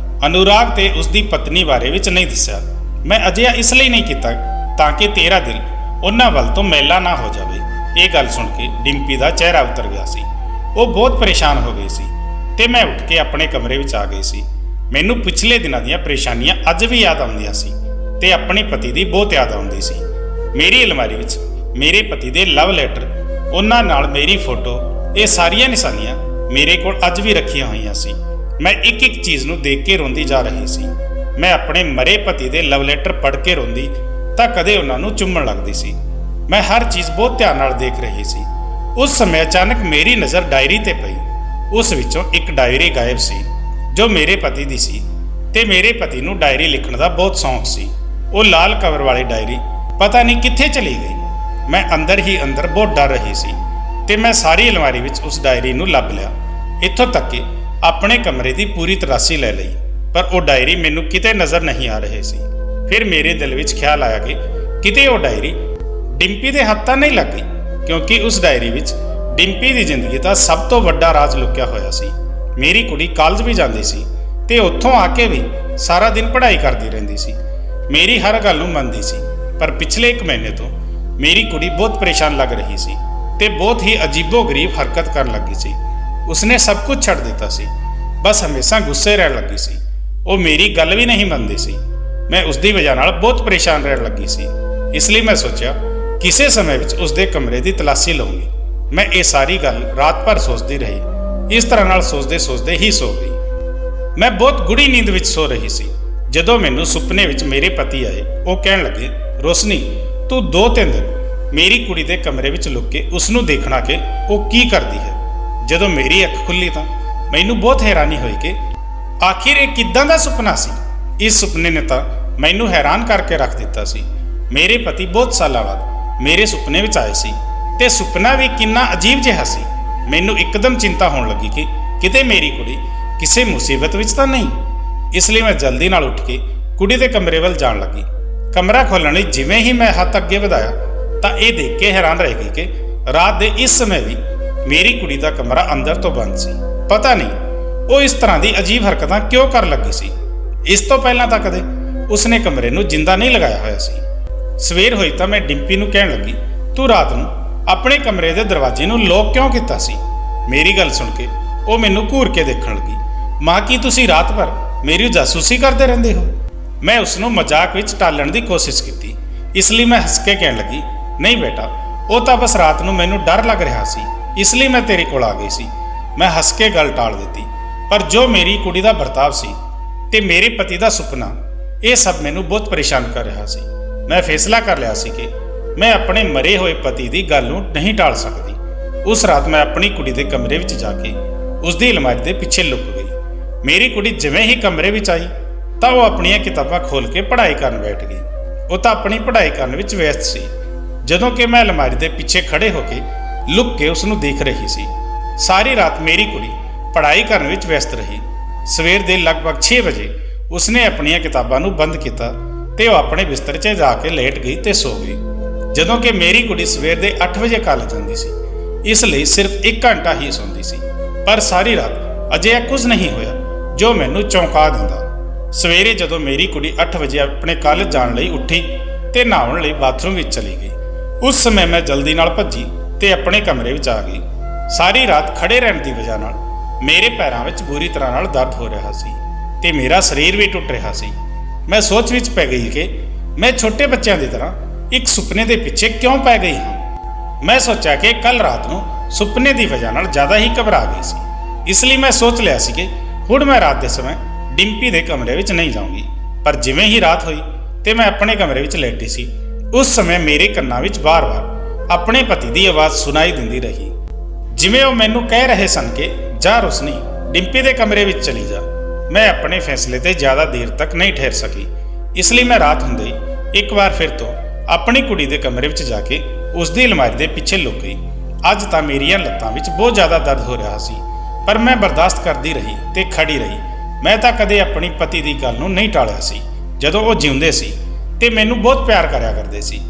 ਅਨੁਰਾਗ ਤੇ ਉਸ ਦੀ ਪਤਨੀ ਬਾਰੇ ਵਿੱਚ ਨਹੀਂ ਦੱਸਿਆ। ਮੈਂ ਅਜਿਹਾ ਇਸ ਲਈ ਨਹੀਂ ਕੀਤਾ ਤਾਂ ਕਿ ਤੇਰਾ ਦਿਲ ਉਹਨਾਂ ਵੱਲ ਤੋਂ ਮੈਲਾ ਨਾ ਹੋ ਜਾਵੇ। ਇਹ ਗੱਲ ਸੁਣ ਕੇ ਡਿੰਪੀ ਦਾ ਚਿਹਰਾ ਉਤਰ ਗਿਆ ਸੀ। ਉਹ ਬਹੁਤ ਪਰੇਸ਼ਾਨ ਹੋ ਗਈ ਸੀ ਤੇ ਮੈਂ ਉੱਠ ਕੇ ਆਪਣੇ ਕਮਰੇ ਵਿੱਚ ਆ ਗਈ ਸੀ। ਮੈਨੂੰ ਪਿਛਲੇ ਦਿਨਾਂ ਦੀਆਂ ਪਰੇਸ਼ਾਨੀਆਂ ਅੱਜ ਵੀ ਯਾਦ ਆਉਂਦੀਆਂ ਸੀ ਤੇ ਆਪਣੇ ਪਤੀ ਦੀ ਬਹੁਤ ਯਾਦ ਆਉਂਦੀ ਸੀ। ਮੇਰੀ ਅਲਮਾਰੀ ਵਿੱਚ ਮੇਰੇ ਪਤੀ ਦੇ ਲਵ ਲੈਟਰ, ਉਹਨਾਂ ਨਾਲ ਮੇਰੀ ਫੋਟੋ, ਇਹ ਸਾਰੀਆਂ ਨਿਸ਼ਾਨੀਆਂ ਮੇਰੇ ਕੋਲ ਅੱਜ ਵੀ ਰੱਖੀਆਂ ਹੋਈਆਂ ਸੀ। ਮੈਂ ਇੱਕ ਇੱਕ ਚੀਜ਼ ਨੂੰ ਦੇਖ ਕੇ ਰੋਂਦੀ ਜਾ ਰਹੀ ਸੀ। ਮੈਂ ਆਪਣੇ ਮਰੇ ਪਤੀ ਦੇ ਲਵ ਲੈਟਰ ਪੜ੍ਹ ਕੇ ਰੋਂਦੀ ਤਾਂ ਕਦੇ ਉਹਨਾਂ ਨੂੰ ਚੁੰਮਣ ਲੱਗਦੀ ਸੀ। ਮੈਂ ਹਰ ਚੀਜ਼ ਬਹੁਤ ਧਿਆਨ ਨਾਲ ਦੇਖ ਰਹੀ ਸੀ। ਉਸ ਸਮੇਂ ਅਚਾਨਕ ਮੇਰੀ ਨਜ਼ਰ ਡਾਇਰੀ ਤੇ ਪਈ। ਉਸ ਵਿੱਚੋਂ ਇੱਕ ਡਾਇਰੀ ਗਾਇਬ ਸੀ ਜੋ ਮੇਰੇ ਪਤੀ ਦੀ ਸੀ, ਤੇ ਮੇਰੇ ਪਤੀ ਨੂੰ ਡਾਇਰੀ ਲਿਖਣ ਦਾ ਬਹੁਤ ਸ਼ੌਂਕ ਸੀ। ਉਹ ਲਾਲ ਕਵਰ ਵਾਲੀ ਡਾਇਰੀ ਪਤਾ ਨਹੀਂ ਕਿੱਥੇ ਚਲੀ ਗਈ। ਮੈਂ ਅੰਦਰ ਹੀ ਅੰਦਰ ਬਹੁਤ ਡਰ ਰਹੀ ਸੀ ਤੇ ਮੈਂ ਸਾਰੀ ਅਲਮਾਰੀ ਵਿੱਚ ਉਸ ਡਾਇਰੀ ਨੂੰ ਲੱਭ ਲਿਆ। ਇੱਥੋਂ ਤੱਕ ਕਿ ਆਪਣੇ ਕਮਰੇ ਦੀ ਪੂਰੀ ਤਲਾਸ਼ੀ ਲੈ ਲਈ, ਪਰ ਉਹ ਡਾਇਰੀ ਮੈਨੂੰ ਕਿਤੇ ਨਜ਼ਰ ਨਹੀਂ ਆ ਰਹੀ ਸੀ। ਫਿਰ ਮੇਰੇ ਦਿਲ ਵਿੱਚ ਖਿਆਲ ਆਇਆ ਕਿ ਕਿਤੇ ਉਹ ਡਾਇਰੀ ਡਿੰਪੀ ਦੇ ਹੱਥ ਤਾਂ ਨਹੀਂ ਲੱਗ ਗਈ, ਕਿਉਂਕਿ ਉਸ ਡਾਇਰੀ ਵਿੱਚ ਡਿੰਪੀ ਦੀ ਜ਼ਿੰਦਗੀ ਦਾ ਸਭ ਤੋਂ ਵੱਡਾ ਰਾਜ਼ ਲੁਕਿਆ ਹੋਇਆ ਸੀ। ਮੇਰੀ ਕੁੜੀ ਕਾਲਜ ਵੀ ਜਾਂਦੀ ਸੀ ਤੇ ਉੱਥੋਂ ਆ ਕੇ ਵੀ ਸਾਰਾ ਦਿਨ ਪੜ੍ਹਾਈ ਕਰਦੀ ਰਹਿੰਦੀ ਸੀ। ਮੇਰੀ ਹਰ ਗੱਲ ਨੂੰ ਮੰਨਦੀ ਸੀ, ਪਰ ਪਿਛਲੇ 1 ਮਹੀਨੇ ਤੋਂ ਮੇਰੀ ਕੁੜੀ ਬਹੁਤ ਪਰੇਸ਼ਾਨ ਲੱਗ ਰਹੀ ਸੀ ਤੇ ਬਹੁਤ ਹੀ ਅਜੀਬੋ-ਗਰੀਬ ਹਰਕਤ ਕਰਨ ਲੱਗੀ ਸੀ। ਉਸਨੇ ਸਭ ਕੁਝ ਛੱਡ ਦਿੱਤਾ ਸੀ, ਬਸ ਹਮੇਸ਼ਾ ਗੁੱਸੇ ਰਹਿਣ ਲੱਗੀ ਸੀ। ਉਹ ਮੇਰੀ ਗੱਲ ਵੀ ਨਹੀਂ ਮੰਨਦੀ ਸੀ। ਮੈਂ ਉਸ ਦੀ ਵਜ੍ਹਾ ਨਾਲ ਬਹੁਤ ਪਰੇਸ਼ਾਨ ਰਹਿਣ ਲੱਗੀ ਸੀ। ਇਸ ਲਈ ਮੈਂ ਸੋਚਿਆ ਕਿਸੇ ਸਮੇਂ ਵਿੱਚ ਉਸ ਦੇ ਕਮਰੇ ਦੀ ਤਲਾਸ਼ੀ ਲਵਾਂਗੀ। ਮੈਂ ਇਹ ਸਾਰੀ ਗੱਲ ਰਾਤ ਭਰ ਸੋਚਦੀ ਰਹੀ। ਇਸ ਤਰ੍ਹਾਂ ਨਾਲ ਸੋਚਦੇ ਸੋਚਦੇ ਹੀ ਸੋ ਗਈ। ਮੈਂ ਬਹੁਤ ਗੂੜੀ ਨੀਂਦ ਵਿੱਚ ਸੋ ਰਹੀ ਸੀ ਜਦੋਂ ਮੈਨੂੰ ਸੁਪਨੇ ਵਿੱਚ ਮੇਰੇ ਪਤੀ ਆਏ। ਉਹ ਕਹਿਣ ਲੱਗੇ, ਰੋਸ਼ਨੀ, ਤੂੰ 2-3 ਦਿਨ ਮੇਰੀ ਕੁੜੀ ਦੇ ਕਮਰੇ ਵਿੱਚ ਲੁਕ ਕੇ ਉਸ ਨੂੰ ਦੇਖਣਾ ਕਿ ਉਹ ਕੀ ਕਰਦੀ ਹੈ। ਜਦੋਂ ਮੇਰੀ ਅੱਖ ਖੁੱਲੀ ਤਾਂ ਮੈਨੂੰ ਬਹੁਤ ਹੈਰਾਨੀ ਹੋਈ ਕਿ ਆਖਿਰ ਇਹ ਕਿੱਦਾਂ ਦਾ ਸੁਪਨਾ ਸੀ। ਇਸ ਸੁਪਨੇ ਨੇ ਤਾਂ ਮੈਨੂੰ ਹੈਰਾਨ ਕਰਕੇ ਰੱਖ ਦਿੱਤਾ ਸੀ। ਮੇਰੇ ਪਤੀ ਬਹੁਤ ਸਾਲਾਂ ਬਾਅਦ ਮੇਰੇ ਸੁਪਨੇ ਵਿੱਚ ਆਏ ਸੀ ਤੇ ਸੁਪਨਾ ਵੀ ਕਿੰਨਾ ਅਜੀਬ ਜਿਹਾ ਸੀ। ਮੈਨੂੰ ਇੱਕਦਮ ਚਿੰਤਾ ਹੋਣ ਲੱਗੀ ਕਿ ਕਿਤੇ ਮੇਰੀ ਕੁੜੀ ਕਿਸੇ ਮੁਸੀਬਤ ਵਿੱਚ ਤਾਂ ਨਹੀਂ। ਇਸ ਲਈ ਮੈਂ ਜਲਦੀ ਨਾਲ ਉੱਠ ਕੇ ਕੁੜੀ ਦੇ ਕਮਰੇ ਵੱਲ ਜਾਣ ਲੱਗੀ। ਕਮਰਾ ਖੋਲ੍ਹਣ ਲਈ ਜਿਵੇਂ ਹੀ ਮੈਂ ਹੱਥ ਅੱਗੇ ਵਧਾਇਆ ਤਾਂ ਇਹ ਦੇਖ ਕੇ ਹੈਰਾਨ ਰਹਿ ਗਈ ਕਿ ਰਾਤ ਦੇ ਇਸ ਸਮੇਂ ਵੀ ਮੇਰੀ ਕੁੜੀ ਦਾ ਕਮਰਾ ਅੰਦਰ ਤੋਂ ਬੰਦ ਸੀ। ਪਤਾ ਨਹੀਂ ਉਹ ਇਸ ਤਰ੍ਹਾਂ ਦੀ ਅਜੀਬ ਹਰਕਤਾਂ ਕਿਉਂ ਕਰਨ ਲੱਗੀ ਸੀ। ਇਸ ਤੋਂ ਪਹਿਲਾਂ ਤਾਂ ਕਦੇ ਉਸਨੇ ਕਮਰੇ ਨੂੰ ਜਿੰਦਾ ਨਹੀਂ ਲਗਾਇਆ ਹੋਇਆ ਸੀ। ਸਵੇਰ ਹੋਈ ਤਾਂ ਮੈਂ ਡਿੰਪੀ ਨੂੰ ਕਹਿਣ ਲੱਗੀ, ਤੂੰ ਰਾਤ ਨੂੰ ਆਪਣੇ ਕਮਰੇ ਦੇ ਦਰਵਾਜ਼ੇ ਨੂੰ ਲੋਕ ਕਿਉਂ ਕੀਤਾ ਸੀ? ਮੇਰੀ ਗੱਲ ਸੁਣ ਕੇ ਉਹ ਮੈਨੂੰ ਘੂਰ ਕੇ ਦੇਖਣ ਲੱਗੀ। ਮਾਂ, ਕੀ ਤੁਸੀਂ ਰਾਤ ਭਰ ਮੇਰੀ ਜਾਸੂਸੀ ਕਰਦੇ ਰਹਿੰਦੇ ਹੋ? ਮੈਂ ਉਸ ਨੂੰ ਮਜ਼ਾਕ ਵਿੱਚ ਟਾਲਣ ਦੀ ਕੋਸ਼ਿਸ਼ ਕੀਤੀ। ਇਸ ਲਈ ਮੈਂ ਹੱਸ ਕੇ ਕਹਿਣ ਲੱਗੀ, ਨਹੀਂ ਬੇਟਾ, ਉਹ ਤਾਂ ਬਸ ਰਾਤ ਨੂੰ ਮੈਨੂੰ ਡਰ ਲੱਗ ਰਿਹਾ ਸੀ, ਇਸ ਲਈ ਮੈਂ ਤੇਰੇ ਕੋਲ ਆ ਗਈ ਸੀ। ਮੈਂ ਹੱਸ ਕੇ ਗੱਲ ਟਾਲ ਦਿੱਤੀ। ਪਰ ਜੋ ਮੇਰੀ ਕੁੜੀ ਦਾ ਵਰਤਾਵ ਸੀ ਤੇ ਮੇਰੇ ਪਤੀ ਦਾ ਸੁਪਨਾ, ਇਹ ਸਭ ਮੈਨੂੰ ਬਹੁਤ ਪਰੇਸ਼ਾਨ ਕਰ ਰਿਹਾ ਸੀ। ਮੈਂ ਫੈਸਲਾ ਕਰ ਲਿਆ ਸੀ ਕਿ ਮੈਂ ਆਪਣੇ ਮਰੇ ਹੋਏ ਪਤੀ ਦੀ ਗੱਲ ਨੂੰ ਨਹੀਂ ਟਾਲ ਸਕਦੀ। ਉਸ ਰਾਤ ਮੈਂ ਆਪਣੀ ਕੁੜੀ ਦੇ ਕਮਰੇ ਵਿੱਚ ਜਾ ਕੇ ਉਸ ਦੀ ਅਲਮਾਰੀ ਦੇ ਪਿੱਛੇ ਲੁਕ ਗਈ। ਮੇਰੀ ਕੁੜੀ ਜਿਵੇਂ ਹੀ ਕਮਰੇ ਵਿੱਚ ਆਈ ਤਾਂ ਉਹ ਆਪਣੀਆਂ ਕਿਤਾਬਾਂ ਖੋਲ੍ਹ ਕੇ ਪੜ੍ਹਾਈ ਕਰਨ ਬੈਠ ਗਈ। ਉਹ ਤਾਂ ਆਪਣੀ ਪੜ੍ਹਾਈ ਕਰਨ ਵਿੱਚ ਵਿਅਸਤ ਸੀ, ਜਦੋਂ ਕਿ ਮੈਂ ਅਲਮਾਰੀ ਦੇ ਪਿੱਛੇ ਖੜੇ ਹੋ ਕੇ ਲੁਕ ਕੇ ਉਸ ਨੂੰ ਦੇਖ ਰਹੀ ਸੀ। ਸਾਰੀ ਰਾਤ ਮੇਰੀ ਕੁੜੀ ਪੜ੍ਹਾਈ ਕਰਨ ਵਿੱਚ ਵਿਅਸਤ ਰਹੀ। ਸਵੇਰ ਦੇ ਲਗਭਗ 6 ਵਜੇ ਉਸਨੇ ਆਪਣੀਆਂ ਕਿਤਾਬਾਂ ਨੂੰ ਬੰਦ ਕੀਤਾ ਤੇ ਉਹ ਆਪਣੇ ਬਿਸਤਰ 'ਚ ਜਾ ਕੇ ਲੇਟ ਗਈ ਤੇ ਸੋ ਗਈ। ਜਦੋਂ ਕਿ ਮੇਰੀ ਕੁੜੀ ਸਵੇਰ ਦੇ 8 ਵਜੇ ਕਾਲਜ ਜਾਂਦੀ ਸੀ, ਇਸ ਲਈ ਸਿਰਫ 1 ਘੰਟਾ ਹੀ ਸੌਂਦੀ ਸੀ। ਪਰ ਸਾਰੀ ਰਾਤ ਅਜਿਹਾ ਕੁਝ ਨਹੀਂ ਹੋਇਆ ਜੋ ਮੈਨੂੰ ਚੌਂਕਾ ਦਿੰਦਾ। ਸਵੇਰੇ ਜਦੋਂ ਮੇਰੀ ਕੁੜੀ 8 ਵਜੇ ਆਪਣੇ ਕਾਲਜ ਜਾਣ ਲਈ ਉੱਠੀ ਤੇ ਨਹਾਉਣ ਲਈ ਬਾਥਰੂਮ ਵਿੱਚ ਚਲੀ ਗਈ, ਉਸ ਸਮੇਂ ਮੈਂ ਜਲਦੀ ਨਾਲ ਭੱਜੀ ਤੇ ਆਪਣੇ ਕਮਰੇ ਵਿੱਚ ਆ ਗਈ। ਸਾਰੀ ਰਾਤ ਖੜੇ ਰਹਿਣ ਦੀ ਵਜ੍ਹਾ ਨਾਲ ਮੇਰੇ ਪੈਰਾਂ ਵਿੱਚ ਬੁਰੀ ਤਰ੍ਹਾਂ ਨਾਲ ਦਰਦ ਹੋ ਰਿਹਾ ਸੀ ਤੇ ਮੇਰਾ ਸਰੀਰ ਵੀ ਟੁੱਟ ਰਿਹਾ ਸੀ। ਮੈਂ ਸੋਚ ਵਿੱਚ ਪੈ ਗਈ ਕਿ ਮੈਂ ਛੋਟੇ ਬੱਚਿਆਂ ਦੀ ਤਰ੍ਹਾਂ ਇੱਕ ਸੁਪਨੇ ਦੇ ਪਿੱਛੇ ਕਿਉਂ ਪੈ ਗਈ ਹਾਂ। ਮੈਂ ਸੋਚਿਆ ਕਿ ਕੱਲ ਰਾਤ ਨੂੰ ਸੁਪਨੇ ਦੀ ਵਜ੍ਹਾ ਨਾਲ ਜ਼ਿਆਦਾ ਹੀ ਘਬਰਾ ਗਈ ਸੀ। ਇਸ ਲਈ ਮੈਂ ਸੋਚ ਲਿਆ ਸੀ ਕਿ ਹੁਣ ਮੈਂ ਰਾਤ ਦੇ ਸਮੇਂ ਡਿੰਪੀ ਦੇ ਕਮਰੇ ਵਿੱਚ ਨਹੀਂ ਜਾਊਂਗੀ। ਪਰ ਜਿਵੇਂ ਹੀ ਰਾਤ ਹੋਈ ਤੇ ਮੈਂ ਆਪਣੇ ਕਮਰੇ ਵਿੱਚ ਲੇਟੀ ਸੀ, ਉਸ ਸਮੇਂ ਮੇਰੇ ਕੰਨਾਂ ਵਿੱਚ ਵਾਰ-ਵਾਰ ਆਪਣੇ ਪਤੀ ਦੀ ਆਵਾਜ਼ ਸੁਣਾਈ ਦਿੰਦੀ ਰਹੀ, ਜਿਵੇਂ ਉਹ ਮੈਨੂੰ ਕਹਿ ਰਹੇ ਸਨ ਕਿ ਜਾ ਰੋਸ਼ਨੀ, ਡਿੰਪੀ ਦੇ ਕਮਰੇ ਵਿੱਚ ਚਲੀ ਜਾ। ਮੈਂ ਆਪਣੇ ਫੈਸਲੇ ਤੇ ਜ਼ਿਆਦਾ ਦੇਰ ਤੱਕ ਨਹੀਂ ਠਹਿਰ ਸਕੀ। ਇਸ ਲਈ ਮੈਂ ਰਾਤ ਹੁੰਦੇ ਹੀ ਇੱਕ ਵਾਰ ਫਿਰ ਤੋਂ ਆਪਣੀ ਕੁੜੀ ਦੇ ਕਮਰੇ ਵਿੱਚ ਜਾ ਕੇ ਉਸ ਦੀ ਅਲਮਾਰੀ ਦੇ ਪਿੱਛੇ ਲੁਕ ਗਈ। ਅੱਜ ਤਾਂ ਮੇਰੀਆਂ ਲੱਤਾਂ ਵਿੱਚ ਬਹੁਤ ਜ਼ਿਆਦਾ ਦਰਦ ਹੋ ਰਿਹਾ ਸੀ, ਪਰ ਮੈਂ ਬਰਦਾਸ਼ਤ ਕਰਦੀ ਰਹੀ ਤੇ ਖੜੀ ਰਹੀ। ਮੈਂ ਤਾਂ ਕਦੇ ਆਪਣੀ ਪਤੀ ਦੀ ਗੱਲ ਨੂੰ ਨਹੀਂ ਟਾਲਿਆ ਸੀ ਜਦੋਂ ਉਹ ਜਿਉਂਦੇ ਸੀ ਤੇ ਮੈਨੂੰ ਬਹੁਤ ਪਿਆਰ ਕਰਿਆ ਕਰਦੇ ਸੀ।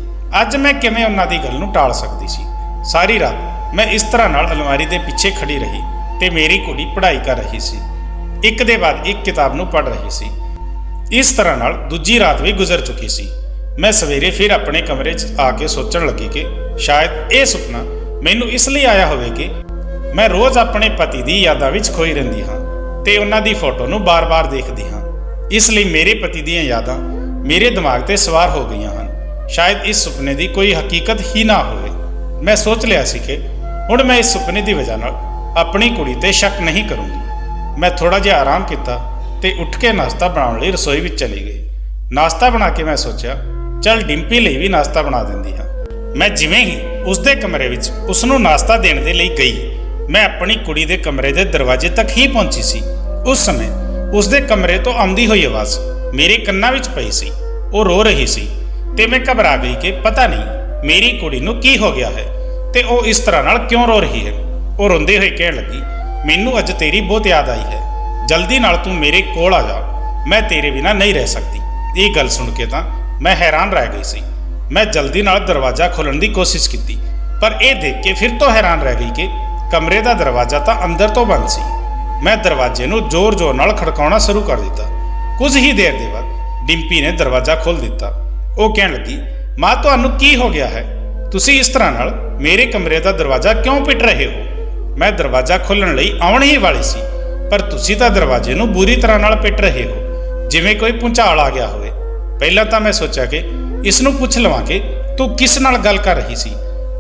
ਅੱਜ ਮੈਂ ਕਿਵੇਂ ਉਹਨਾਂ ਦੀ ਗੱਲ ਨੂੰ ਟਾਲ ਸਕਦੀ ਸੀ? ਸਾਰੀ ਰਾਤ ਮੈਂ ਇਸ ਤਰ੍ਹਾਂ ਨਾਲ ਅਲਮਾਰੀ ਦੇ ਪਿੱਛੇ ਖੜੀ ਰਹੀ ਤੇ ਮੇਰੀ ਕੁੜੀ ਪੜ੍ਹਾਈ ਕਰ ਰਹੀ ਸੀ, ਇੱਕ ਦੇ ਬਾਅਦ ਇੱਕ ਕਿਤਾਬ ਨੂੰ ਪੜ੍ਹ ਰਹੀ ਸੀ। ਇਸ ਤਰ੍ਹਾਂ ਨਾਲ ਦੂਜੀ ਰਾਤ ਵੀ ਗੁਜ਼ਰ ਚੁੱਕੀ ਸੀ। ਮੈਂ ਸਵੇਰੇ ਫਿਰ ਆਪਣੇ ਕਮਰੇ 'ਚ ਆ ਕੇ ਸੋਚਣ ਲੱਗੀ ਕਿ ਸ਼ਾਇਦ ਇਹ ਸੁਪਨਾ ਮੈਨੂੰ ਇਸ ਲਈ ਆਇਆ ਹੋਵੇ ਕਿ ਮੈਂ ਰੋਜ਼ ਆਪਣੇ ਪਤੀ ਦੀ ਯਾਦਾਂ ਵਿੱਚ ਖੋਈ ਰਹਿੰਦੀ ਹਾਂ ਤੇ ਉਹਨਾਂ ਦੀ ਫੋਟੋ ਨੂੰ ਬਾਰ-ਬਾਰ ਦੇਖਦੀ ਹਾਂ। ਇਸ ਲਈ ਮੇਰੇ ਪਤੀ ਦੀਆਂ ਯਾਦਾਂ ਮੇਰੇ ਦਿਮਾਗ ਤੇ ਸਵਾਰ ਹੋ ਗਈਆਂ ਹਨ। ਸ਼ਾਇਦ ਇਸ ਸੁਪਨੇ ਦੀ ਕੋਈ ਹਕੀਕਤ ਹੀ ਨਾ ਹੋਵੇ। ਮੈਂ ਸੋਚ ਲਿਆ ਸੀ ਕਿ ਹੁਣ ਮੈਂ ਇਸ ਸੁਪਨੇ ਦੀ ਵਜ੍ਹਾ ਨਾਲ ਆਪਣੀ ਕੁੜੀ ਤੇ ਸ਼ੱਕ ਨਹੀਂ ਕਰੂੰਗੀ। ਮੈਂ ਥੋੜਾ ਜਿਹਾ ਆਰਾਮ ਕੀਤਾ ਤੇ ਉੱਠ ਕੇ ਨਾਸ਼ਤਾ ਬਣਾਉਣ ਲਈ ਰਸੋਈ ਵਿੱਚ ਚਲੀ ਗਈ। ਨਾਸ਼ਤਾ ਬਣਾ ਕੇ ਮੈਂ ਸੋਚਿਆ ਚੱਲ ਡਿੰਪੀ ਲਈ ਵੀ ਨਾਸ਼ਤਾ ਬਣਾ ਦਿੰਦੀ ਹਾਂ। ਮੈਂ ਜਿਵੇਂ ਹੀ ਉਸਦੇ ਕਮਰੇ ਵਿੱਚ ਉਸ ਨੂੰ ਨਾਸ਼ਤਾ ਦੇਣ ਦੇ ਲਈ ਗਈ, ਮੈਂ ਆਪਣੀ ਕੁੜੀ ਦੇ ਕਮਰੇ ਦੇ ਦਰਵਾਜ਼ੇ ਤੱਕ ਹੀ ਪਹੁੰਚੀ ਸੀ। ਉਸ ਸਮੇਂ ਉਸਦੇ ਕਮਰੇ ਤੋਂ ਆਉਂਦੀ ਹੋਈ ਆਵਾਜ਼ ਮੇਰੇ ਕੰਨਾਂ ਵਿੱਚ ਪਈ ਸੀ। ਉਹ ਰੋ ਰਹੀ ਸੀ ਤੇ ਮੈਂ ਘਬਰਾ ਗਈ ਕਿ ਪਤਾ ਨਹੀਂ ਮੇਰੀ ਕੁੜੀ ਨੂੰ ਕੀ ਹੋ ਗਿਆ ਹੈ ਤੇ ਉਹ ਇਸ ਤਰ੍ਹਾਂ ਨਾਲ ਕਿਉਂ ਰੋ ਰਹੀ ਹੈ। ਉਹ ਰੋਂਦੇ ਹੋਏ ਕਹਿਣ ਲੱਗੀ, ਮੈਨੂੰ ਅੱਜ ਤੇਰੀ ਬਹੁਤ ਯਾਦ ਆਈ ਹੈ, ਜਲਦੀ ਨਾਲ ਤੂੰ ਮੇਰੇ ਕੋਲ ਆ ਜਾ, ਮੈਂ ਤੇਰੇ ਬਿਨਾਂ ਨਹੀਂ ਰਹਿ ਸਕਦੀ। ਇਹ ਗੱਲ ਸੁਣ ਕੇ ਤਾਂ ਮੈਂ ਹੈਰਾਨ ਰਹਿ ਗਈ ਸੀ। ਮੈਂ ਜਲਦੀ ਨਾਲ ਦਰਵਾਜ਼ਾ ਖੋਲ੍ਹਣ ਦੀ ਕੋਸ਼ਿਸ਼ ਕੀਤੀ, ਪਰ ਇਹ ਦੇਖ ਕੇ ਫਿਰ ਤੋਂ ਹੈਰਾਨ ਰਹਿ ਗਈ ਕਿ ਕਮਰੇ ਦਾ ਦਰਵਾਜ਼ਾ ਤਾਂ ਅੰਦਰ ਤੋਂ ਬੰਦ ਸੀ। ਮੈਂ ਦਰਵਾਜ਼ੇ ਨੂੰ ਜ਼ੋਰ-ਜ਼ੋਰ ਨਾਲ ਖੜਕਾਉਣਾ ਸ਼ੁਰੂ ਕਰ ਦਿੱਤਾ। ਕੁਝ ਹੀ ਦੇਰ ਦੇ ਬਾਅਦ ਡਿੰਪੀ ਨੇ ਦਰਵਾਜ਼ਾ ਖੋਲ੍ਹ ਦਿੱਤਾ। ਉਹ ਕਹਿਣ ਲੱਗੀ, ਮਾਂ ਤੁਹਾਨੂੰ ਕੀ ਹੋ ਗਿਆ ਹੈ? ਤੁਸੀਂ ਇਸ ਤਰ੍ਹਾਂ ਨਾਲ ਮੇਰੇ ਕਮਰੇ ਦਾ ਦਰਵਾਜ਼ਾ ਕਿਉਂ ਪਿੱਟ ਰਹੇ ਹੋ? ਮੈਂ ਦਰਵਾਜ਼ਾ ਖੋਲ੍ਹਣ ਲਈ ਆਉਣ ਹੀ ਵਾਲੀ ਸੀ, ਪਰ ਤੁਸੀਂ ਤਾਂ ਦਰਵਾਜ਼ੇ ਨੂੰ ਬੁਰੀ ਤਰ੍ਹਾਂ ਨਾਲ ਪਿੱਟ ਰਹੇ ਹੋ, ਜਿਵੇਂ ਕੋਈ ਭੁਚਾਲ ਆ ਗਿਆ ਹੋਵੇ। ਪਹਿਲਾਂ ਤਾਂ ਮੈਂ ਸੋਚਿਆ ਕਿ ਇਸ ਨੂੰ ਪੁੱਛ ਲਵਾਂ ਕਿ ਤੂੰ ਕਿਸ ਨਾਲ ਗੱਲ ਕਰ ਰਹੀ ਸੀ,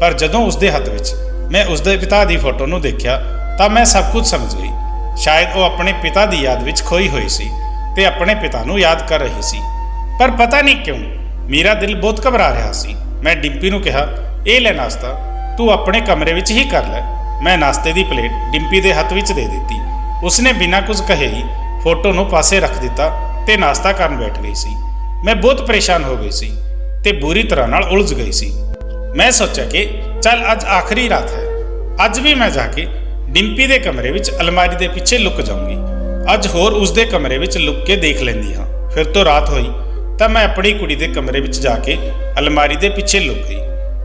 ਪਰ ਜਦੋਂ ਉਸਦੇ ਹੱਥ ਵਿੱਚ ਮੈਂ ਉਸਦੇ ਪਿਤਾ ਦੀ ਫੋਟੋ ਨੂੰ ਦੇਖਿਆ ਤਾਂ ਮੈਂ ਸਭ ਕੁਝ ਸਮਝ ਗਈ। ਸ਼ਾਇਦ ਉਹ ਆਪਣੇ ਪਿਤਾ ਦੀ ਯਾਦ ਵਿੱਚ ਖੋਈ ਹੋਈ ਸੀ ਤੇ ਆਪਣੇ ਪਿਤਾ ਨੂੰ ਯਾਦ ਕਰ ਰਹੀ ਸੀ, ਪਰ ਪਤਾ ਨਹੀਂ ਕਿਉਂ ਮੇਰਾ ਦਿਲ ਬਹੁਤ ਘਬਰਾ ਰਿਹਾ ਸੀ। ਮੈਂ ਡਿੰਪੀ ਨੂੰ ਕਿਹਾ, ਇਹ ਲੈ ਨਾਸ਼ਤਾ, ਤੂੰ ਆਪਣੇ ਕਮਰੇ ਵਿੱਚ ਹੀ ਕਰ ਲੈ। ਮੈਂ ਨਾਸ਼ਤੇ ਦੀ ਪਲੇਟ ਡਿੰਪੀ ਦੇ ਹੱਥ ਵਿੱਚ ਦੇ ਦਿੱਤੀ। ਉਸਨੇ ਬਿਨਾਂ ਕੁਝ ਕਹੇ ਹੀ ਫੋਟੋ ਨੂੰ ਪਾਸੇ ਰੱਖ ਦਿੱਤਾ ਤੇ ਨਾਸ਼ਤਾ ਕਰਨ ਬੈਠ ਗਈ ਸੀ। ਮੈਂ ਬਹੁਤ ਪਰੇਸ਼ਾਨ ਹੋ ਗਈ ਸੀ ਤੇ ਬੁਰੀ ਤਰ੍ਹਾਂ ਨਾਲ ਉਲਝ ਗਈ ਸੀ। ਮੈਂ ਸੋਚਿਆ ਕਿ ਚੱਲ ਅੱਜ ਆਖਰੀ ਰਾਤ ਹੈ, ਅੱਜ ਵੀ ਮੈਂ ਜਾ ਕੇ ਡਿੰਪੀ ਦੇ ਕਮਰੇ ਵਿੱਚ ਅਲਮਾਰੀ ਦੇ ਪਿੱਛੇ ਲੁਕ ਜਾਊਂਗੀ। ਅੱਜ ਹੋਰ ਉਸਦੇ ਕਮਰੇ ਵਿੱਚ ਲੁਕ ਕੇ ਦੇਖ ਲੈਂਦੀ ਹਾਂ। ਫਿਰ ਤੋਂ ਰਾਤ ਹੋਈ ਤਾਂ ਮੈਂ ਆਪਣੀ ਕੁੜੀ ਦੇ ਕਮਰੇ ਵਿੱਚ ਜਾ ਕੇ ਅਲਮਾਰੀ ਦੇ ਪਿੱਛੇ ਲੁਕ ਗਈ।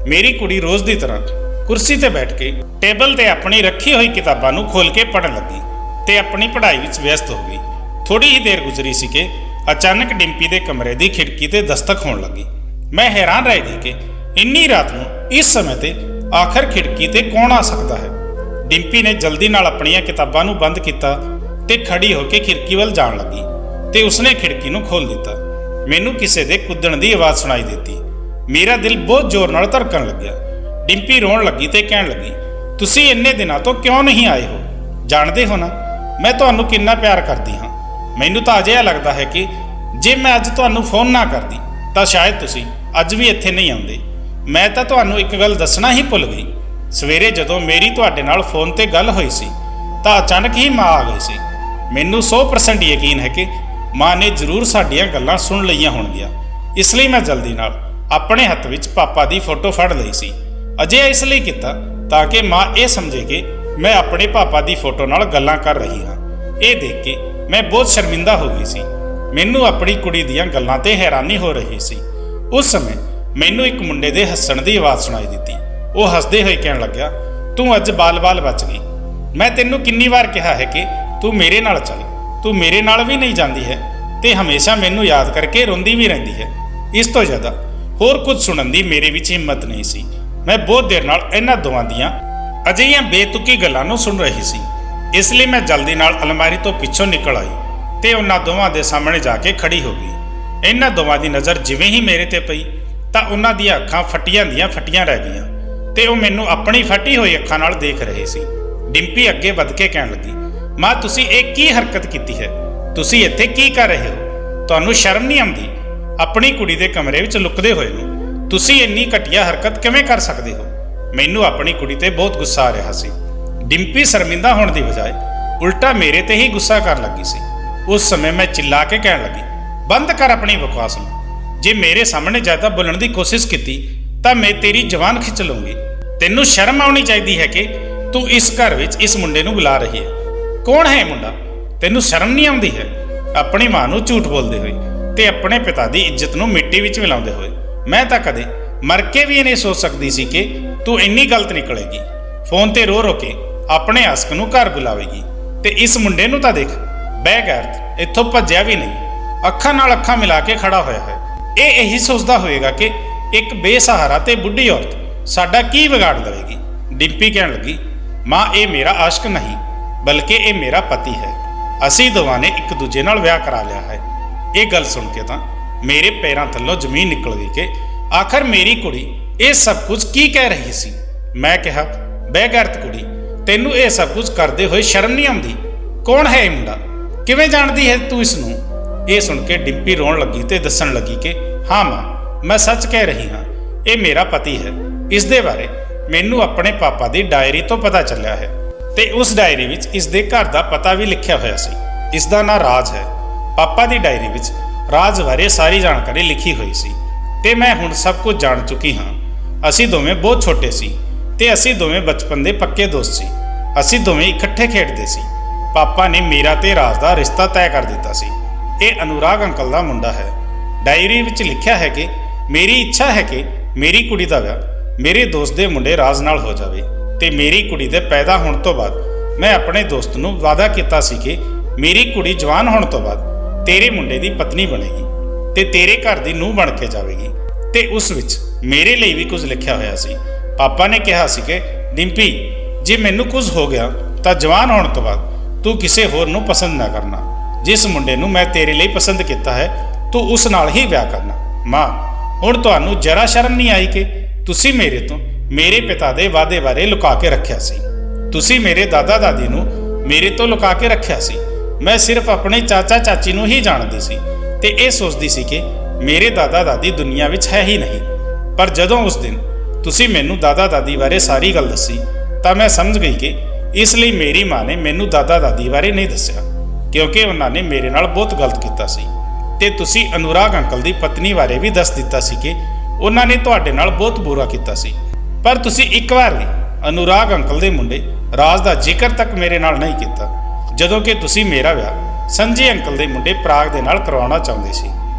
ਮੇਰੀ ਕੁੜੀ ਰੋਜ਼ ਦੀ ਤਰ੍ਹਾਂ ਕੁਰਸੀ ਤੇ ਬੈਠ ਕੇ ਟੇਬਲ ਤੇ ਆਪਣੀ ਰੱਖੀ ਹੋਈ ਕਿਤਾਬਾਂ ਨੂੰ ਖੋਲ੍ਹ ਕੇ ਪੜ੍ਹਨ ਲੱਗੀ ਤੇ ਆਪਣੀ ਪੜ੍ਹਾਈ ਵਿੱਚ ਵਿਅਸਤ ਹੋ ਗਈ। ਥੋੜੀ ਹੀ ਦੇਰ ਗੁਜ਼ਰੀ ਸੀ ਕਿ ਅਚਾਨਕ ਡਿੰਪੀ ਦੇ ਕਮਰੇ ਦੀ ਖਿੜਕੀ ਤੇ ਦਸਤਕ ਹੋਣ ਲੱਗੀ। ਮੈਂ ਹੈਰਾਨ ਰਹਿ ਗਈ ਕਿ ਇੰਨੀ ਰਾਤ ਨੂੰ ਇਸ ਸਮੇਂ ਤੇ ਆਖਰ ਖਿੜਕੀ ਤੇ ਕੌਣ ਆ ਸਕਦਾ ਹੈ। ਡਿੰਪੀ ਨੇ ਜਲਦੀ ਨਾਲ ਆਪਣੀਆਂ ਕਿਤਾਬਾਂ ਨੂੰ ਬੰਦ ਕੀਤਾ ਤੇ ਖੜੀ ਹੋ ਕੇ ਖਿੜਕੀ ਵੱਲ ਜਾਣ ਲੱਗੀ ਤੇ ਉਸਨੇ ਖਿੜਕੀ ਨੂੰ ਖੋਲ੍ਹ ਦਿੱਤਾ। ਮੈਨੂੰ ਕਿਸੇ ਦੇ ਕੁੱਦਣ ਦੀ ਆਵਾਜ਼ ਸੁਣਾਈ ਦਿੱਤੀ। ਮੇਰਾ ਦਿਲ ਬਹੁਤ ਜ਼ੋਰ ਨਾਲ ਧੜਕਣ ਲੱਗਿਆ। ਡਿੰਪੀ ਰੋਣ ਲੱਗੀ ਤੇ ਕਹਿਣ ਲੱਗੀ, ਤੁਸੀਂ ਇੰਨੇ ਦਿਨਾਂ ਤੋਂ ਕਿਉਂ ਨਹੀਂ ਆਏ ਹੋ? ਜਾਣਦੇ ਹੋ ਨਾ ਮੈਂ ਤੁਹਾਨੂੰ ਕਿੰਨਾ ਪਿਆਰ ਕਰਦੀ ਹਾਂ। ਮੈਨੂੰ ਤਾਂ ਅਜਿਹਾ ਲੱਗਦਾ ਹੈ ਕਿ ਜੇ ਮੈਂ ਅੱਜ ਤੁਹਾਨੂੰ ਫੋਨ ਨਾ ਕਰਦੀ ਤਾਂ ਸ਼ਾਇਦ ਤੁਸੀਂ ਅੱਜ ਵੀ ਇੱਥੇ ਨਹੀਂ ਆਉਂਦੇ। ਮੈਂ ਤਾਂ ਤੁਹਾਨੂੰ ਇੱਕ ਗੱਲ ਦੱਸਣਾ ਹੀ ਭੁੱਲ ਗਈ। ਸਵੇਰੇ ਜਦੋਂ ਮੇਰੀ ਤੁਹਾਡੇ ਨਾਲ ਫੋਨ ਤੇ ਗੱਲ ਹੋਈ ਸੀ ਤਾਂ ਅਚਾਨਕ ਹੀ ਮਾਂ ਆ ਗਈ ਸੀ। ਮੈਨੂੰ 100% ਯਕੀਨ ਹੈ ਕਿ ਮਾਂ ਨੇ ਜ਼ਰੂਰ ਸਾਡੀਆਂ ਗੱਲਾਂ ਸੁਣ ਲਈਆਂ ਹੋਣਗੀਆਂ। ਇਸ ਲਈ ਮੈਂ ਜਲਦੀ ਨਾਲ ਆਪਣੇ ਹੱਥ ਵਿੱਚ ਪਾਪਾ ਦੀ ਫੋਟੋ ਫੜ ਲਈ ਸੀ। ਅਜਿਹਾ ਇਸ ਲਈ ਕੀਤਾ ਤਾਂ ਕਿ ਮਾਂ ਇਹ ਸਮਝੇ ਕਿ ਮੈਂ ਆਪਣੇ ਪਾਪਾ ਦੀ ਫੋਟੋ ਨਾਲ ਗੱਲਾਂ ਕਰ ਰਹੀ ਹਾਂ। ਇਹ ਦੇਖ ਕੇ ਮੈਂ ਬਹੁਤ ਸ਼ਰਮਿੰਦਾ ਹੋ ਗਈ ਸੀ। ਮੈਨੂੰ ਆਪਣੀ ਕੁੜੀ ਦੀਆਂ ਗੱਲਾਂ ਤੇ ਹੈਰਾਨੀ ਹੋ ਰਹੀ ਸੀ। ਉਸ ਸਮੇਂ ਮੈਨੂੰ ਇੱਕ ਮੁੰਡੇ ਦੇ ਹੱਸਣ ਦੀ ਆਵਾਜ਼ ਸੁਣਾਈ ਦਿੱਤੀ। ਉਹ ਹੱਸਦੇ ਹੋਏ ਕਹਿਣ ਲੱਗਿਆ, ਤੂੰ ਅੱਜ ਬਾਲ-ਬਾਲ ਬਚ ਗਈ। ਮੈਂ ਤੈਨੂੰ ਕਿੰਨੀ ਵਾਰ ਕਿਹਾ ਹੈ ਕਿ ਤੂੰ ਮੇਰੇ ਨਾਲ ਚੱਲ, ਤੂੰ ਮੇਰੇ ਨਾਲ ਵੀ ਨਹੀਂ ਜਾਂਦੀ ਹੈ ਤੇ ਹਮੇਸ਼ਾ ਮੈਨੂੰ ਯਾਦ ਕਰਕੇ ਰੋਂਦੀ ਵੀ ਰਹਿੰਦੀ ਹੈ। ਇਸ ਤੋਂ ਜ਼ਿਆਦਾ ਹੋਰ ਕੁਝ ਸੁਣਨ ਦੀ ਮੇਰੇ ਵਿੱਚ ਹਿੰਮਤ ਨਹੀਂ ਸੀ। ਮੈਂ ਬਹੁਤ ਦੇਰ ਨਾਲ ਇਹਨਾਂ ਦੋਵਾਂ ਦੀਆਂ ਅਜਿਹੀਆਂ ਬੇਤੁਕੀ ਗੱਲਾਂ ਨੂੰ ਸੁਣ ਰਹੀ ਸੀ। ਇਸ ਲਈ ਮੈਂ ਜਲਦੀ ਨਾਲ ਅਲਮਾਰੀ ਤੋਂ ਪਿੱਛੋਂ ਨਿਕਲ ਆਈ ਤੇ ਉਹਨਾਂ ਦੋਵਾਂ ਦੇ ਸਾਹਮਣੇ ਜਾ ਕੇ ਖੜੀ ਹੋ ਗਈ। ਇਹਨਾਂ ਦੋਵਾਂ ਦੀ ਨਜ਼ਰ ਜਿਵੇਂ ਹੀ ਮੇਰੇ ਤੇ ਪਈ ਤਾਂ ਉਹਨਾਂ ਦੀਆਂ ਅੱਖਾਂ ਫਟੀਆਂ ਦੀਆਂ ਫਟੀਆਂ ਰਹਿ ਗਈਆਂ ਤੇ ਉਹ ਮੈਨੂੰ ਆਪਣੀ ਫਟੀ ਹੋਈ ਅੱਖਾਂ ਨਾਲ ਦੇਖ ਰਹੇ ਸੀ। ਡਿੰਪੀ ਅੱਗੇ ਵੱਧ ਕੇ ਕਹਿਣ ਲੱਗੀ, ਮਾਂ ਤੁਸੀਂ ਇਹ ਕੀ ਹਰਕਤ ਕੀਤੀ ਹੈ? ਤੁਸੀਂ ਇੱਥੇ ਕੀ ਕਰ ਰਹੇ ਹੋ? ਤੁਹਾਨੂੰ ਸ਼ਰਮ ਨਹੀਂ ਆਉਂਦੀ? ਆਪਣੀ ਕੁੜੀ ਦੇ ਕਮਰੇ ਵਿੱਚ ਲੁਕਦੇ ਹੋਏ ਨੂੰ ਤੁਸੀਂ ਇੰਨੀ ਘਟੀਆ ਹਰਕਤ ਕਿਵੇਂ ਕਰ ਸਕਦੇ ਹੋ? ਮੈਨੂੰ ਆਪਣੀ ਕੁੜੀ ਤੇ ਬਹੁਤ ਗੁੱਸਾ ਆ ਰਿਹਾ ਸੀ। ਡਿੰਪੀ ਸ਼ਰਮਿੰਦਾ ਹੋਣ ਦੀ ਬਜਾਏ ਉਲਟਾ ਮੇਰੇ ਤੇ ਹੀ ਗੁੱਸਾ ਕਰਨ ਲੱਗੀ ਸੀ। ਉਸ ਸਮੇਂ ਮੈਂ ਚਿੱਲਾ ਕੇ ਕਹਿਣ ਲੱਗੀ, ਬੰਦ ਕਰ ਆਪਣੀ ਬਕਵਾਸ ਨੂੰ। ਜੇ ਮੇਰੇ ਸਾਹਮਣੇ ਜ਼ਿਆਦਾ ਬੋਲਣ ਦੀ ਕੋਸ਼ਿਸ਼ ਕੀਤੀ ਤਾਂ ਮੈਂ ਤੇਰੀ ਜ਼ੁਬਾਨ ਖਿੱਚ ਲਵਾਂਗੀ। ਤੈਨੂੰ ਸ਼ਰਮ ਆਉਣੀ ਚਾਹੀਦੀ ਹੈ ਕਿ ਤੂੰ ਇਸ ਘਰ ਵਿੱਚ ਇਸ ਮੁੰਡੇ ਨੂੰ ਬੁਲਾ ਰਹੀ ਹੈ। ਕੌਣ ਹੈ ਇਹ ਮੁੰਡਾ? ਤੈਨੂੰ ਸ਼ਰਮ ਨਹੀਂ ਆਉਂਦੀ ਹੈ? ਆਪਣੀ ਮਾਂ ਨੂੰ ਝੂਠ ਬੋਲਦੇ ਹੋਏ ਤੇ ਆਪਣੇ ਪਿਤਾ ਦੀ ਇੱਜ਼ਤ ਨੂੰ ਮਿੱਟੀ ਵਿੱਚ ਮਿਲਾਉਂਦੇ ਹੋਏ ਮੈਂ ਤਾਂ ਕਦੇ ਮਰ ਕੇ ਵੀ ਇਹ ਨਹੀਂ ਸੋਚ ਸਕਦੀ ਸੀ ਕਿ ਤੂੰ ਇੰਨੀ ਗਲਤ ਨਿਕਲੇਗੀ। ਫੋਨ ਤੇ ਰੋ ਰੋ ਕੇ ਆਪਣੇ ਆਸ਼ਕ ਨੂੰ ਘਰ ਬੁਲਾਵੇਗੀ ਤੇ ਇਸ ਮੁੰਡੇ ਨੂੰ ਤਾਂ ਦੇਖ, ਬੇਗੈਰਤ ਇੱਥੋਂ ਭੱਜਿਆ ਵੀ ਨਹੀਂ, ਅੱਖਾਂ ਨਾਲ ਅੱਖਾਂ ਮਿਲਾ ਕੇ ਖੜਾ ਹੋਇਆ ਹੈ। ਇਹ ਇਹੀ ਸੋਚਦਾ ਹੋਵੇਗਾ ਕਿ ਇੱਕ ਬੇਸਹਾਰਾ ਤੇ ਬੁੱਢੀ ਔਰਤ ਸਾਡਾ ਕੀ ਵਿਗਾੜ ਦੇਵੇਗੀ। ਡਿੰਪੀ ਕਹਿਣ ਲੱਗੀ, ਮਾਂ ਇਹ ਮੇਰਾ ਆਸ਼ਕ ਨਹੀਂ ਬਲਕਿ ਇਹ ਮੇਰਾ ਪਤੀ ਹੈ। ਅਸੀਂ ਦੋਵਾਂ ਨੇ ਇੱਕ ਦੂਜੇ ਨਾਲ ਵਿਆਹ ਕਰਾ ਲਿਆ ਹੈ। ਇਹ ਗੱਲ ਸੁਣ ਕੇ ਤਾਂ ਮੇਰੇ ਪੈਰਾਂ ਥੱਲੋਂ ਜ਼ਮੀਨ ਨਿਕਲ ਗਈ ਕਿ ਆਖਰ ਮੇਰੀ ਕੁੜੀ ਇਹ ਸਭ ਕੁਝ ਕੀ ਕਹਿ ਰਹੀ ਸੀ। ਮੈਂ ਕਿਹਾ, ਬੇਗੈਰਤ ਕੁੜੀ, ਤੈਨੂੰ ਇਹ ਸਭ ਕੁਝ ਕਰਦੇ ਹੋਏ ਸ਼ਰਮ ਨਹੀਂ ਆਉਂਦੀ? ਕੌਣ ਹੈ ਇਹ ਮੁੰਡਾ? ਕਿਵੇਂ ਜਾਣਦੀ ਹੈ ਤੂੰ ਇਸ ਨੂੰ? ਇਹ ਸੁਣ ਕੇ ਡਿੰਪੀ ਰੋਣ ਲੱਗੀ ਤੇ ਦੱਸਣ ਲੱਗੀ ਕਿ ਹਾਂ ਮਾਂ, ਮੈਂ ਸੱਚ ਕਹਿ ਰਹੀ ਹਾਂ, ਇਹ ਮੇਰਾ ਪਤੀ ਹੈ। ਇਸ ਦੇ ਬਾਰੇ ਮੈਨੂੰ ਆਪਣੇ ਪਾਪਾ ਦੀ ਡਾਇਰੀ ਤੋਂ ਪਤਾ ਚੱਲਿਆ ਹੈ ਤੇ ਉਸ ਡਾਇਰੀ ਵਿੱਚ ਇਸ ਦੇ ਘਰ ਦਾ ਪਤਾ ਵੀ ਲਿਖਿਆ ਹੋਇਆ ਸੀ। ਇਸ ਦਾ ਨਾਂ ਰਾਜ ਹੈ। ਪਾਪਾ ਦੀ ਡਾਇਰੀ ਵਿੱਚ ਰਾਜ ਬਾਰੇ ਸਾਰੀ ਜਾਣਕਾਰੀ ਲਿਖੀ ਹੋਈ ਸੀ ਤੇ ਮੈਂ ਹੁਣ ਸਭ ਕੁਝ ਜਾਣ ਚੁੱਕੀ ਹਾਂ। ਅਸੀਂ ਦੋਵੇਂ ਬਹੁਤ ਛੋਟੇ ਸੀ ਤੇ ਅਸੀਂ ਦੋਵੇਂ ਬਚਪਨ ਦੇ ਪੱਕੇ ਦੋਸਤ ਸੀ। ਅਸੀਂ ਦੋਵੇਂ ਇਕੱਠੇ ਖੇਡਦੇ ਸੀ। ਪਾਪਾ ਨੇ ਮੇਰਾ ਤੇ ਰਾਜ ਦਾ ਰਿਸ਼ਤਾ ਤੈਅ ਕਰ ਦਿੱਤਾ ਸੀ। ਇਹ ਅਨੁਰਾਗ ਅੰਕਲ ਦਾ ਮੁੰਡਾ ਹੈ। ਡਾਇਰੀ ਵਿੱਚ ਲਿਖਿਆ ਹੈ ਕਿ ਮੇਰੀ ਇੱਛਾ ਹੈ ਕਿ ਮੇਰੀ ਕੁੜੀ ਦਾ ਵਿਆਹ ਮੇਰੇ ਦੋਸਤ ਦੇ ਮੁੰਡੇ ਰਾਜ ਨਾਲ ਹੋ ਜਾਵੇ ਤੇ ਮੇਰੀ ਕੁੜੀ ਦੇ ਪੈਦਾ ਹੋਣ ਤੋਂ ਬਾਅਦ ਮੈਂ ਆਪਣੇ ਦੋਸਤ ਨੂੰ ਵਾਅਦਾ ਕੀਤਾ ਸੀ ਕਿ ਮੇਰੀ ਕੁੜੀ ਜਵਾਨ ਹੋਣ ਤੋਂ ਬਾਅਦ ਤੇਰੇ ਮੁੰਡੇ ਦੀ ਪਤਨੀ ਬਣੇਗੀ ਤੇ ਤੇਰੇ ਘਰ ਦੀ ਨੂੰਹ ਬਣ ਕੇ ਜਾਵੇਗੀ। ਤੇ ਉਸ ਵਿੱਚ ਮੇਰੇ ਲਈ ਵੀ ਕੁਝ ਲਿਖਿਆ ਹੋਇਆ ਸੀ। ਪਾਪਾ ਨੇ ਕਿਹਾ ਸੀ ਕਿ ਡਿੰਪੀ, ਜੇ ਮੈਨੂੰ ਕੁਝ ਹੋ ਗਿਆ ਤਾਂ ਜਵਾਨ ਹੋਣ ਤੋਂ ਬਾਅਦ ਤੂੰ ਕਿਸੇ ਹੋਰ ਨੂੰ ਪਸੰਦ ਨਾ ਕਰਨਾ। ਜਿਸ ਮੁੰਡੇ ਨੂੰ ਮੈਂ ਤੇਰੇ ਲਈ ਪਸੰਦ ਕੀਤਾ ਹੈ ਤੂੰ ਉਸ ਨਾਲ ਹੀ ਵਿਆਹ ਕਰਨਾ। ਮਾਂ, ਹੁਣ ਤੁਹਾਨੂੰ ਜਰਾ ਸ਼ਰਮ ਨਹੀਂ ਆਈ ਕਿ ਤੁਸੀਂ ਮੇਰੇ ਤੋਂ ਮੇਰੇ ਪਿਤਾ ਦੇ ਵਾਅਦੇ ਬਾਰੇ ਲੁਕਾ ਕੇ ਰੱਖਿਆ ਸੀ? ਤੁਸੀਂ ਮੇਰੇ ਦਾਦਾ ਦਾਦੀ ਨੂੰ ਮੇਰੇ ਤੋਂ ਲੁਕਾ ਕੇ ਰੱਖਿਆ ਸੀ। ਮੈਂ ਸਿਰਫ ਆਪਣੇ ਚਾਚਾ ਚਾਚੀ ਨੂੰ ਹੀ ਜਾਣਦੀ ਸੀ ਤੇ ਇਹ ਸੋਚਦੀ ਸੀ ਕਿ ਮੇਰੇ ਦਾਦਾ ਦਾਦੀ ਦੁਨੀਆ ਵਿੱਚ ਹੈ ਹੀ ਨਹੀਂ। ਪਰ ਜਦੋਂ ਉਸ ਦਿਨ ਤੁਸੀਂ ਮੈਨੂੰ ਦਾਦਾ ਦਾਦੀ ਬਾਰੇ ਸਾਰੀ ਗੱਲ ਦੱਸੀ ਤਾਂ ਮੈਂ ਸਮਝ ਗਈ ਕਿ ਇਸ ਲਈ ਮੇਰੀ ਮਾਂ ਨੇ ਮੈਨੂੰ ਦਾਦਾ ਦਾਦੀ ਬਾਰੇ ਨਹੀਂ ਦੱਸਿਆ, ਕਿਉਂਕਿ ਉਹਨਾਂ ਨੇ ਮੇਰੇ ਨਾਲ ਬਹੁਤ ਗਲਤ ਕੀਤਾ ਸੀ। ਤੇ ਤੁਸੀਂ ਅਨੁਰਾਗ ਅੰਕਲ ਦੀ ਪਤਨੀ ਬਾਰੇ ਵੀ ਦੱਸ ਦਿੱਤਾ ਸੀ ਕਿ ਉਹਨਾਂ ਨੇ ਤੁਹਾਡੇ ਨਾਲ ਬਹੁਤ ਬੁਰਾ ਕੀਤਾ ਸੀ। ਪਰ ਤੁਸੀਂ ਇੱਕ ਵਾਰ ਵੀ ਅਨੁਰਾਗ ਅੰਕਲ ਦੇ ਮੁੰਡੇ ਰਾਜ ਦਾ ਜ਼ਿਕਰ ਤੱਕ ਮੇਰੇ ਨਾਲ ਨਹੀਂ ਕੀਤਾ, ਜਦੋਂ ਕਿ ਤੁਸੀਂ ਮੇਰਾ ਵਿਆਹ ਸੰਜੇ ਅੰਕਲ ਦੇ ਮੁੰਡੇ ਪ੍ਰਾਗ ਦੇ ਨਾਲ ਕਰਵਾਉਣਾ ਚਾਹੁੰਦੇ ਸੀ।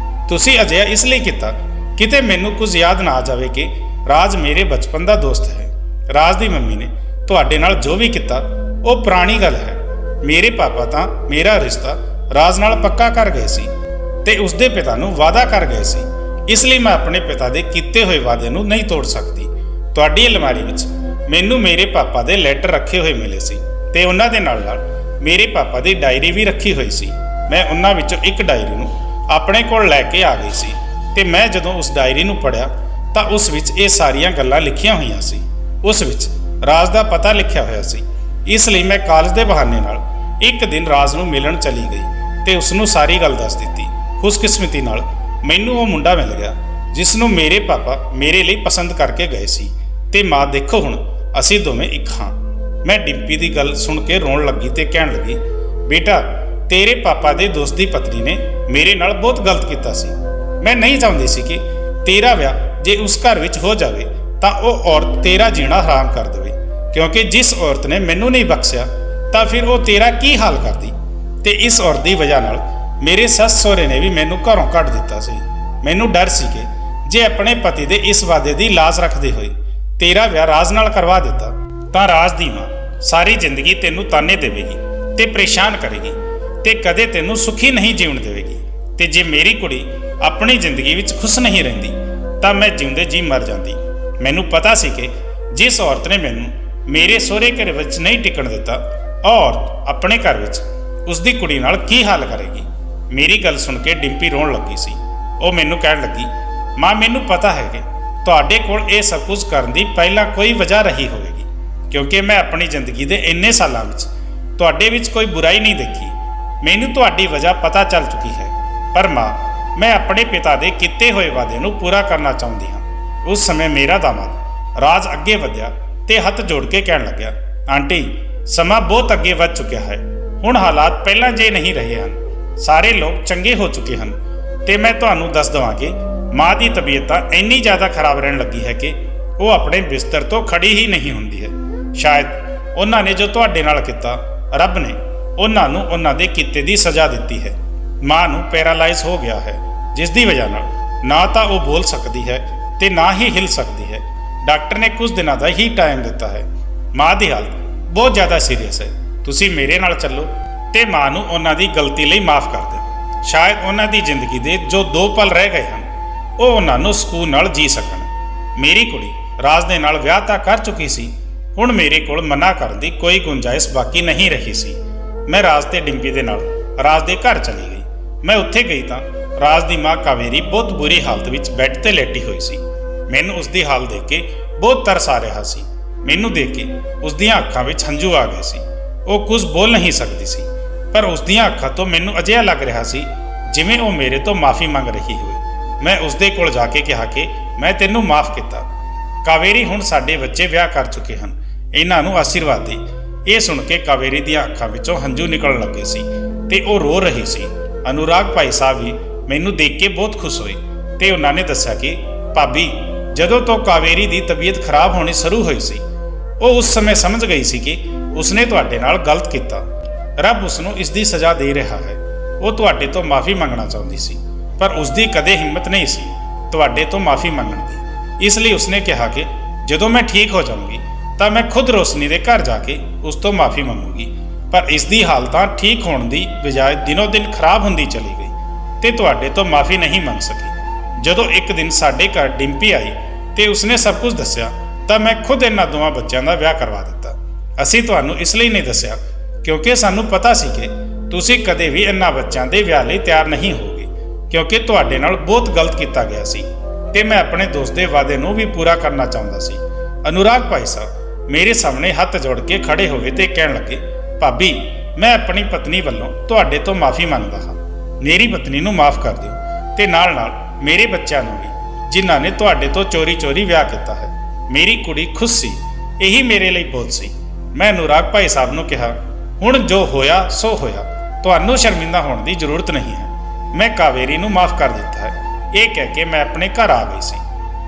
ਤੁਸੀਂ ਅਜਿਹਾ ਇਸ ਲਈ ਕੀਤਾ ਕਿਤੇ ਮੈਨੂੰ ਕੁਝ ਯਾਦ ਨਾ ਆ ਜਾਵੇ ਕਿ ਰਾਜ ਮੇਰੇ ਬਚਪਨ ਦਾ ਦੋਸਤ ਹੈ। ਰਾਜ ਦੀ ਮੰਮੀ ਨੇ ਤੁਹਾਡੇ ਨਾਲ ਜੋ ਵੀ ਕੀਤਾ ਉਹ ਪੁਰਾਣੀ ਗੱਲ ਹੈ। ਮੇਰੇ ਪਾਪਾ ਤਾਂ ਮੇਰਾ ਰਿਸ਼ਤਾ ਰਾਜ ਨਾਲ ਪੱਕਾ ਕਰ ਗਏ ਸੀ ਤੇ ਉਸਦੇ ਪਿਤਾ ਨੂੰ ਵਾਅਦਾ ਕਰ ਗਏ ਸੀ। ਇਸ ਲਈ ਮੈਂ ਆਪਣੇ ਪਿਤਾ ਦੇ ਕੀਤੇ ਹੋਏ ਵਾਅਦੇ ਨੂੰ ਨਹੀਂ ਤੋੜ ਸਕਦੀ। ਤੁਹਾਡੀ ਅਲਮਾਰੀ ਵਿੱਚ ਮੈਨੂੰ ਮੇਰੇ ਪਾਪਾ ਦੇ ਲੈਟਰ ਰੱਖੇ ਹੋਏ ਮਿਲੇ ਸੀ ਤੇ ਉਹਨਾਂ ਦੇ ਨਾਲ ਨਾਲ ਮੇਰੇ ਪਾਪਾ ਦੀ ਡਾਇਰੀ ਵੀ ਰੱਖੀ ਹੋਈ ਸੀ। ਮੈਂ ਉਹਨਾਂ ਵਿੱਚੋਂ ਇੱਕ ਡਾਇਰੀ ਨੂੰ ਆਪਣੇ ਕੋਲ ਲੈ ਕੇ ਆ ਗਈ ਸੀ ਤੇ ਮੈਂ ਜਦੋਂ ਉਸ ਡਾਇਰੀ ਨੂੰ ਪੜ੍ਹਿਆ ਤਾਂ ਉਸ ਵਿੱਚ ਇਹ ਸਾਰੀਆਂ ਗੱਲਾਂ ਲਿਖੀਆਂ ਹੋਈਆਂ ਸੀ। ਉਸ ਵਿੱਚ ਰਾਜ ਦਾ ਪਤਾ ਲਿਖਿਆ ਹੋਇਆ ਸੀ। ਇਸ ਲਈ ਮੈਂ ਕਾਲਜ ਦੇ ਬਹਾਨੇ ਨਾਲ ਇੱਕ ਦਿਨ ਰਾਜ ਨੂੰ ਮਿਲਣ ਚਲੀ ਗਈ ਤੇ ਉਸ ਨੂੰ ਸਾਰੀ ਗੱਲ ਦੱਸ ਦਿੱਤੀ। ਖੁਸ਼ਕਿਸਮਤੀ ਨਾਲ ਮੈਨੂੰ ਉਹ ਮੁੰਡਾ ਮਿਲ ਗਿਆ ਜਿਸ ਨੂੰ ਮੇਰੇ ਪਾਪਾ ਮੇਰੇ ਲਈ ਪਸੰਦ ਕਰਕੇ ਗਏ ਸੀ ਤੇ ਮਾਂ, ਦੇਖੋ ਹੁਣ ਅਸੀਂ ਦੋਵੇਂ ਇੱਕ ਹਾਂ। ਮੈਂ ਡਿੰਪੀ ਦੀ ਗੱਲ ਸੁਣ ਕੇ ਰੋਣ ਲੱਗੀ ਤੇ ਕਹਿਣ ਲੱਗੀ, ਬੇਟਾ, ਤੇਰੇ ਪਾਪਾ ਦੇ ਦੋਸਤ ਦੀ ਪਤਨੀ ਨੇ ਮੇਰੇ ਨਾਲ ਬਹੁਤ ਗਲਤ ਕੀਤਾ ਸੀ। ਮੈਂ ਨਹੀਂ ਚਾਹੁੰਦੀ ਸੀ ਕਿ ਤੇਰਾ ਵਿਆਹ ਜੇ ਉਸ ਘਰ ਵਿੱਚ ਹੋ ਜਾਵੇ ਤਾਂ ਉਹ ਔਰਤ ਤੇਰਾ ਜੀਣਾ ਹਰਾਮ ਕਰ ਦੇਵੇ, ਕਿਉਂਕਿ ਜਿਸ ਔਰਤ ਨੇ ਮੈਨੂੰ ਨਹੀਂ ਬਖਸ਼ਿਆ ਤਾਂ ਫਿਰ ਉਹ ਤੇਰਾ ਕੀ ਹਾਲ ਕਰਦੀ। ਤੇ ਇਸ ਔਰਤ ਦੀ ਵਜ੍ਹਾ ਨਾਲ ਮੇਰੇ ਸੱਸ ਸਹੁਰੇ ਨੇ ਵੀ ਮੈਨੂੰ ਘਰੋਂ ਕੱਢ ਦਿੱਤਾ ਸੀ। ਮੈਨੂੰ ਡਰ ਸੀ ਕਿ ਜੇ ਆਪਣੇ ਪਤੀ ਦੇ ਇਸ ਵਾਅਦੇ ਦੀ ਲਾਜ਼ ਰੱਖਦੇ ਹੋਏ ਤੇਰਾ ਵਿਆਹ ਰਾਜ ਨਾਲ ਕਰਵਾ ਦਿੱਤਾ ਤਾਂ ਰਾਜ ਦੀ ਮਾਂ ਸਾਰੀ ਜ਼ਿੰਦਗੀ ਤੈਨੂੰ ਤਾਨੇ ਦੇਵੇਗੀ ਤੇ ਪਰੇਸ਼ਾਨ ਕਰੇਗੀ ਤੇ ਕਦੇ ਤੈਨੂੰ ਸੁਖੀ ਨਹੀਂ ਜੀਉਣ ਦੇਵੇਗੀ। ਤੇ ਜੇ ਮੇਰੀ ਕੁੜੀ ਆਪਣੀ ਜ਼ਿੰਦਗੀ ਵਿੱਚ ਖੁਸ਼ ਨਹੀਂ ਰਹਿੰਦੀ ਤਾਂ ਮੈਂ ਜਿਉਂਦੇ ਜੀ ਮਰ ਜਾਂਦੀ। ਮੈਨੂੰ ਪਤਾ ਸੀ ਕਿ ਜਿਸ ਔਰਤ ਨੇ ਮੈਨੂੰ ਮੇਰੇ ਸਹੁਰੇ ਘਰ ਵਿੱਚ ਨਹੀਂ ਟਿਕਣ ਦਿੱਤਾ, ਉਹ ਔਰਤ ਆਪਣੇ ਘਰ ਵਿੱਚ ਉਸ ਦੀ ਕੁੜੀ ਨਾਲ ਕੀ ਹਾਲ ਕਰੇਗੀ। ਮੇਰੀ ਗੱਲ ਸੁਣ ਕੇ ਡਿੰਪੀ ਰੋਣ ਲੱਗੀ ਸੀ। ਉਹ ਮੈਨੂੰ ਕਹਿਣ ਲੱਗੀ, ਮਾਂ, ਮੈਨੂੰ ਪਤਾ ਹੈ ਕਿ ਤੁਹਾਡੇ ਕੋਲ ਇਹ ਸਭ ਕੁਝ ਕਰਨ ਦੀ ਪਹਿਲਾਂ ਕੋਈ ਵਜ੍ਹਾ ਰਹੀ ਹੋਵੇਗੀ, ਕਿਉਂਕਿ ਮੈਂ ਆਪਣੀ ਜ਼ਿੰਦਗੀ ਦੇ ਇੰਨੇ ਸਾਲਾਂ ਵਿੱਚ ਤੁਹਾਡੇ ਵਿੱਚ ਕੋਈ ਬੁਰਾਈ ਨਹੀਂ ਦੇਖੀ। ਮੈਨੂੰ ਤੁਹਾਡੀ ਵਜ੍ਹਾ ਪਤਾ ਚੱਲ ਚੁੱਕੀ ਹੈ। ਪਰ ਮਾਂ, ਮੈਂ ਆਪਣੇ ਪਿਤਾ ਦੇ ਕੀਤੇ ਹੋਏ ਵਾਅਦੇ ਨੂੰ ਪੂਰਾ ਕਰਨਾ ਚਾਹੁੰਦੀ ਹਾਂ। ਉਸ ਸਮੇਂ ਮੇਰਾ ਦਾਮਾਦ ਰਾਜ ਅੱਗੇ ਵਧਿਆ ਤੇ ਹੱਥ ਜੋੜ ਕੇ ਕਹਿਣ ਲੱਗਿਆ, ਆਂਟੀ, ਸਮਾਂ ਬਹੁਤ ਅੱਗੇ ਵੱਧ ਚੁੱਕਿਆ ਹੈ। ਹੁਣ ਹਾਲਾਤ ਪਹਿਲਾਂ ਜੇ ਨਹੀਂ ਰਹੇ ਹਨ। ਸਾਰੇ ਲੋਕ ਚੰਗੇ ਹੋ ਚੁੱਕੇ ਹਨ ਤੇ ਮੈਂ ਤੁਹਾਨੂੰ ਦੱਸ ਦੇਵਾਂ ਕਿ ਮਾਂ ਦੀ ਤਬੀਅਤ ਤਾਂ ਇੰਨੀ ਜ਼ਿਆਦਾ ਖਰਾਬ ਰਹਿਣ ਲੱਗੀ ਹੈ ਕਿ ਉਹ ਆਪਣੇ ਬਿਸਤਰ ਤੋਂ ਖੜੀ ਹੀ ਨਹੀਂ ਹੁੰਦੀ ਹੈ। ਸ਼ਾਇਦ ਉਹਨਾਂ ਨੇ ਜੋ ਤੁਹਾਡੇ ਨਾਲ ਕੀਤਾ, ਰੱਬ ਨੇ ਉਹਨਾਂ ਨੂੰ ਉਹਨਾਂ ਦੇ ਕੀਤੇ ਦੀ ਸਜ਼ਾ ਦਿੱਤੀ ਹੈ। ਮਾਂ ਨੂੰ ਪੈਰਾਲਾਈਜ਼ ਹੋ ਗਿਆ ਹੈ, ਜਿਸ ਦੀ ਵਜ੍ਹਾ ਨਾਲ ਨਾ ਤਾਂ ਉਹ ਬੋਲ ਸਕਦੀ ਹੈ ਤੇ ਨਾ ਹੀ ਹਿਲ ਸਕਦੀ ਹੈ। ਡਾਕਟਰ ਨੇ ਕੁਝ ਦਿਨਾਂ ਦਾ ਹੀ ਟਾਈਮ ਦਿੱਤਾ ਹੈ। ਮਾਂ ਦੀ ਹਾਲਤ ਬਹੁਤ ਜ਼ਿਆਦਾ ਸੀਰੀਅਸ ਹੈ। ਤੁਸੀਂ ਮੇਰੇ ਨਾਲ ਚੱਲੋ ਤੇ ਮਾਂ ਨੂੰ ਉਹਨਾਂ ਦੀ ਗਲਤੀ ਲਈ ਮਾਫ ਕਰ ਦਿਓ। ਸ਼ਾਇਦ ਉਹਨਾਂ ਦੀ ਜ਼ਿੰਦਗੀ ਦੇ ਜੋ 2 ਪਲ ਰਹਿ ਗਏ ਹਨ ਉਹ ਉਹਨਾਂ ਨੂੰ ਸਕੂਨ ਨਾਲ ਜੀ ਸਕਣ। ਮੇਰੀ ਕੁੜੀ ਰਾਜ ਦੇ ਨਾਲ ਵਿਆਹ ਤਾਂ ਕਰ ਚੁੱਕੀ ਸੀ। ਹੁਣ ਮੇਰੇ ਕੋਲ ਮਨਾ ਕਰਨ ਦੀ ਕੋਈ ਗੁੰਜਾਇਸ਼ ਬਾਕੀ ਨਹੀਂ ਰਹੀ ਸੀ। ਮੈਂ ਰਾਜ ਤੇ ਡਿੰਪੀ ਦੇ ਨਾਲ ਰਾਜ ਦੇ ਘਰ ਚਲੀ ਗਈ। ਮੈਂ ਉੱਥੇ ਗਈ ਤਾਂ ਰਾਜ ਦੀ ਮਾਂ ਕਾਵੇਰੀ ਬਹੁਤ ਬੁਰੀ ਹਾਲਤ ਵਿੱਚ ਬੈੱਡ ਤੇ ਲੇਟੀ ਹੋਈ ਸੀ। ਮੈਨੂੰ ਉਸ ਦੀ ਹਾਲ ਦੇਖ ਕੇ ਬਹੁਤ ਤਰਸ ਆ ਰਿਹਾ ਸੀ। ਮੈਨੂੰ ਦੇਖ ਕੇ ਉਸ ਦੀਆਂ ਅੱਖਾਂ ਵਿੱਚ ਹੰਝੂ ਆ ਗਏ ਸੀ। ਉਹ ਕੁਝ ਬੋਲ ਨਹੀਂ ਸਕਦੀ ਸੀ, ਪਰ ਉਸ ਦੀਆਂ ਅੱਖਾਂ ਤੋਂ ਮੈਨੂੰ ਅਜਿਹਾ ਲੱਗ ਰਿਹਾ ਸੀ ਜਿਵੇਂ ਉਹ ਮੇਰੇ ਤੋਂ ਮਾਫੀ ਮੰਗ ਰਹੀ ਹੋਵੇ। ਮੈਂ ਉਸ ਦੇ ਕੋਲ ਜਾ ਕੇ ਕਿਹਾ ਕਿ ਮੈਂ ਤੈਨੂੰ ਮਾਫ ਕੀਤਾ। ਕਾਵੇਰੀ, ਹੁਣ ਸਾਡੇ ਬੱਚੇ ਵਿਆਹ ਕਰ ਚੁੱਕੇ ਹਨ, ਇਹਨਾਂ ਨੂੰ ਆਸ਼ੀਰਵਾਦ ਦੇ। ਇਹ ਸੁਣ ਕੇ ਕਾਵੇਰੀ ਦੀਆਂ ਅੱਖਾਂ ਵਿੱਚੋਂ ਹੰਝੂ ਨਿਕਲਣ ਲੱਗੇ ਸੀ ਤੇ ਉਹ ਰੋ ਰਹੀ ਸੀ। ਅਨੁਰਾਗ ਭਾਈ ਸਾਹਿਬ ਵੀ ਮੈਨੂੰ ਦੇਖ ਕੇ ਬਹੁਤ ਖੁਸ਼ ਹੋਏ ਤੇ ਉਹਨਾਂ ਨੇ ਦੱਸਿਆ ਕਿ ਭਾਬੀ, ਜਦੋਂ ਤੋਂ ਕਾਵੇਰੀ ਦੀ ਤਬੀਅਤ ਖਰਾਬ ਹੋਣੀ ਸ਼ੁਰੂ ਹੋਈ ਸੀ, ਉਹ ਉਸ ਸਮੇਂ ਸਮਝ ਗਈ ਸੀ ਕਿ ਉਸਨੇ ਤੁਹਾਡੇ ਨਾਲ ਗਲਤ ਕੀਤਾ। ਰੱਬ ਉਸ ਨੂੰ ਇਸ ਦੀ ਸਜ਼ਾ ਦੇ ਰਿਹਾ ਹੈ। ਉਹ ਤੁਹਾਡੇ ਤੋਂ ਮਾਫੀ ਮੰਗਣਾ ਚਾਹੁੰਦੀ ਸੀ, ਪਰ ਉਸ ਦੀ ਕਦੇ ਹਿੰਮਤ ਨਹੀਂ ਸੀ ਤੁਹਾਡੇ ਤੋਂ ਮਾਫੀ ਮੰਗਣ ਦੀ। ਇਸ ਲਈ ਉਸਨੇ ਕਿਹਾ ਕਿ ਜਦੋਂ ਮੈਂ ਠੀਕ ਹੋ ਜਾਵਾਂਗੀ ਤਾਂ ਮੈਂ ਖੁਦ ਰੋਸ਼ਨੀ ਦੇ ਘਰ ਜਾ ਕੇ ਉਸ ਤੋਂ ਮਾਫੀ ਮੰਗੂਗੀ। ਪਰ ਇਸ ਦੀ ਹਾਲਤ ਠੀਕ ਹੋਣ ਦੀ ਬਜਾਏ ਦਿਨੋਂ ਦਿਨ ਖਰਾਬ ਹੁੰਦੀ ਚਲੀ ਗਈ ਤੇ ਤੁਹਾਡੇ ਤੋਂ ਮਾਫੀ ਨਹੀਂ ਮੰਗ ਸਕੀ। ਜਦੋਂ ਇੱਕ ਦਿਨ ਸਾਡੇ ਘਰ ਡਿੰਪੀ ਆਈ ਤੇ ਉਸਨੇ ਸਭ ਕੁਝ ਦੱਸਿਆ ਤਾਂ ਮੈਂ ਖੁਦ ਇਹਨਾਂ ਦੋਵਾਂ ਬੱਚਿਆਂ ਦਾ ਵਿਆਹ ਕਰਵਾ ਦਿੱਤਾ। ਅਸੀਂ ਤੁਹਾਨੂੰ ਇਸ ਲਈ ਨਹੀਂ ਦੱਸਿਆ ਕਿਉਂਕਿ ਸਾਨੂੰ ਪਤਾ ਸੀ ਕਿ ਤੁਸੀਂ ਕਦੇ ਵੀ ਇਹਨਾਂ ਬੱਚਿਆਂ ਦੇ ਵਿਆਹ ਲਈ ਤਿਆਰ ਨਹੀਂ ਹੋਗੇ, ਕਿਉਂਕਿ ਤੁਹਾਡੇ ਨਾਲ ਬਹੁਤ ਗਲਤ ਕੀਤਾ ਗਿਆ ਸੀ ਤੇ ਮੈਂ ਆਪਣੇ ਦੋਸਤ ਦੇ ਵਾਅਦੇ ਨੂੰ ਵੀ ਪੂਰਾ ਕਰਨਾ ਚਾਹੁੰਦਾ ਸੀ। ਅਨੁਰਾਗ ਭਾਈ ਸਾਹਿਬ ਮੇਰੇ ਸਾਹਮਣੇ ਹੱਥ ਜੋੜ ਕੇ ਖੜੇ ਹੋ ਗਏ ਤੇ ਕਹਿਣ ਲੱਗੇ, ਭਾਬੀ, ਮੈਂ ਆਪਣੀ ਪਤਨੀ ਵੱਲੋਂ ਤੁਹਾਡੇ ਤੋਂ ਮਾਫੀ ਮੰਗਦਾ ਹਾਂ। ਮੇਰੀ ਪਤਨੀ ਨੂੰ ਮਾਫ ਕਰ ਦਿਓ ਤੇ ਨਾਲ-ਨਾਲ ਮੇਰੇ ਬੱਚਿਆਂ ਨੂੰ ਵੀ, ਜਿਨ੍ਹਾਂ ਨੇ ਤੁਹਾਡੇ ਤੋਂ ਚੋਰੀ-ਚੋਰੀ ਵਿਆਹ ਕੀਤਾ ਹੈ। ਮੇਰੀ ਕੁੜੀ ਖੁਸ਼ ਸੀ, ਇਹੀ ਮੇਰੇ ਲਈ ਬਹੁਤ ਸੀ। ਮੈਂ ਅਨੁਰਾਗ ਭਾਈ ਸਾਹਿਬ ਨੂੰ ਕਿਹਾ, ਹੁਣ ਜੋ ਹੋਇਆ ਸੋ ਹੋਇਆ, ਤੁਹਾਨੂੰ ਸ਼ਰਮਿੰਦਾ ਹੋਣ ਦੀ ਜ਼ਰੂਰਤ ਨਹੀਂ ਹੈ। ਮੈਂ ਕਾਵੇਰੀ ਨੂੰ ਮਾਫ ਕਰ ਦਿੱਤਾ ਹੈ। ਇਹ ਕਹਿ ਕੇ ਮੈਂ ਆਪਣੇ ਘਰ ਆ ਗਈ ਸੀ।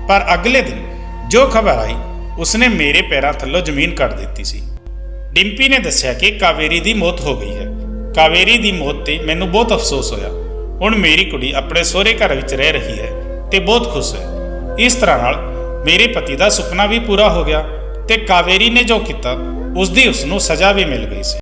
ਪਰ ਅਗਲੇ ਦਿਨ ਜੋ ਖਬਰ ਆਈ ਉਸਨੇ ਮੇਰੇ ਪੈਰਾਂ ਥੱਲੋਂ ਜ਼ਮੀਨ ਕੱਢ ਦਿੱਤੀ ਸੀ। ਡਿੰਪੀ ਨੇ ਦੱਸਿਆ ਕਿ ਕਾਵੇਰੀ ਦੀ ਮੌਤ ਹੋ ਗਈ ਹੈ। ਕਾਵੇਰੀ ਦੀ ਮੌਤ ਤੇ ਮੈਨੂੰ ਬਹੁਤ ਅਫਸੋਸ ਹੋਇਆ। ਹੁਣ ਮੇਰੀ ਕੁੜੀ ਆਪਣੇ ਸਹੁਰੇ ਘਰ ਵਿੱਚ ਰਹਿ ਰਹੀ ਹੈ ਤੇ ਬਹੁਤ ਖੁਸ਼ ਹੈ। ਇਸ ਤਰ੍ਹਾਂ ਨਾਲ ਮੇਰੇ ਪਤੀ ਦਾ ਸੁਪਨਾ ਵੀ ਪੂਰਾ ਹੋ ਗਿਆ ਤੇ ਕਾਵੇਰੀ ਨੇ ਜੋ ਕੀਤਾ ਉਸ ਦੀ ਉਸ ਨੂੰ ਸਜ਼ਾ ਵੀ ਮਿਲ ਗਈ ਸੀ।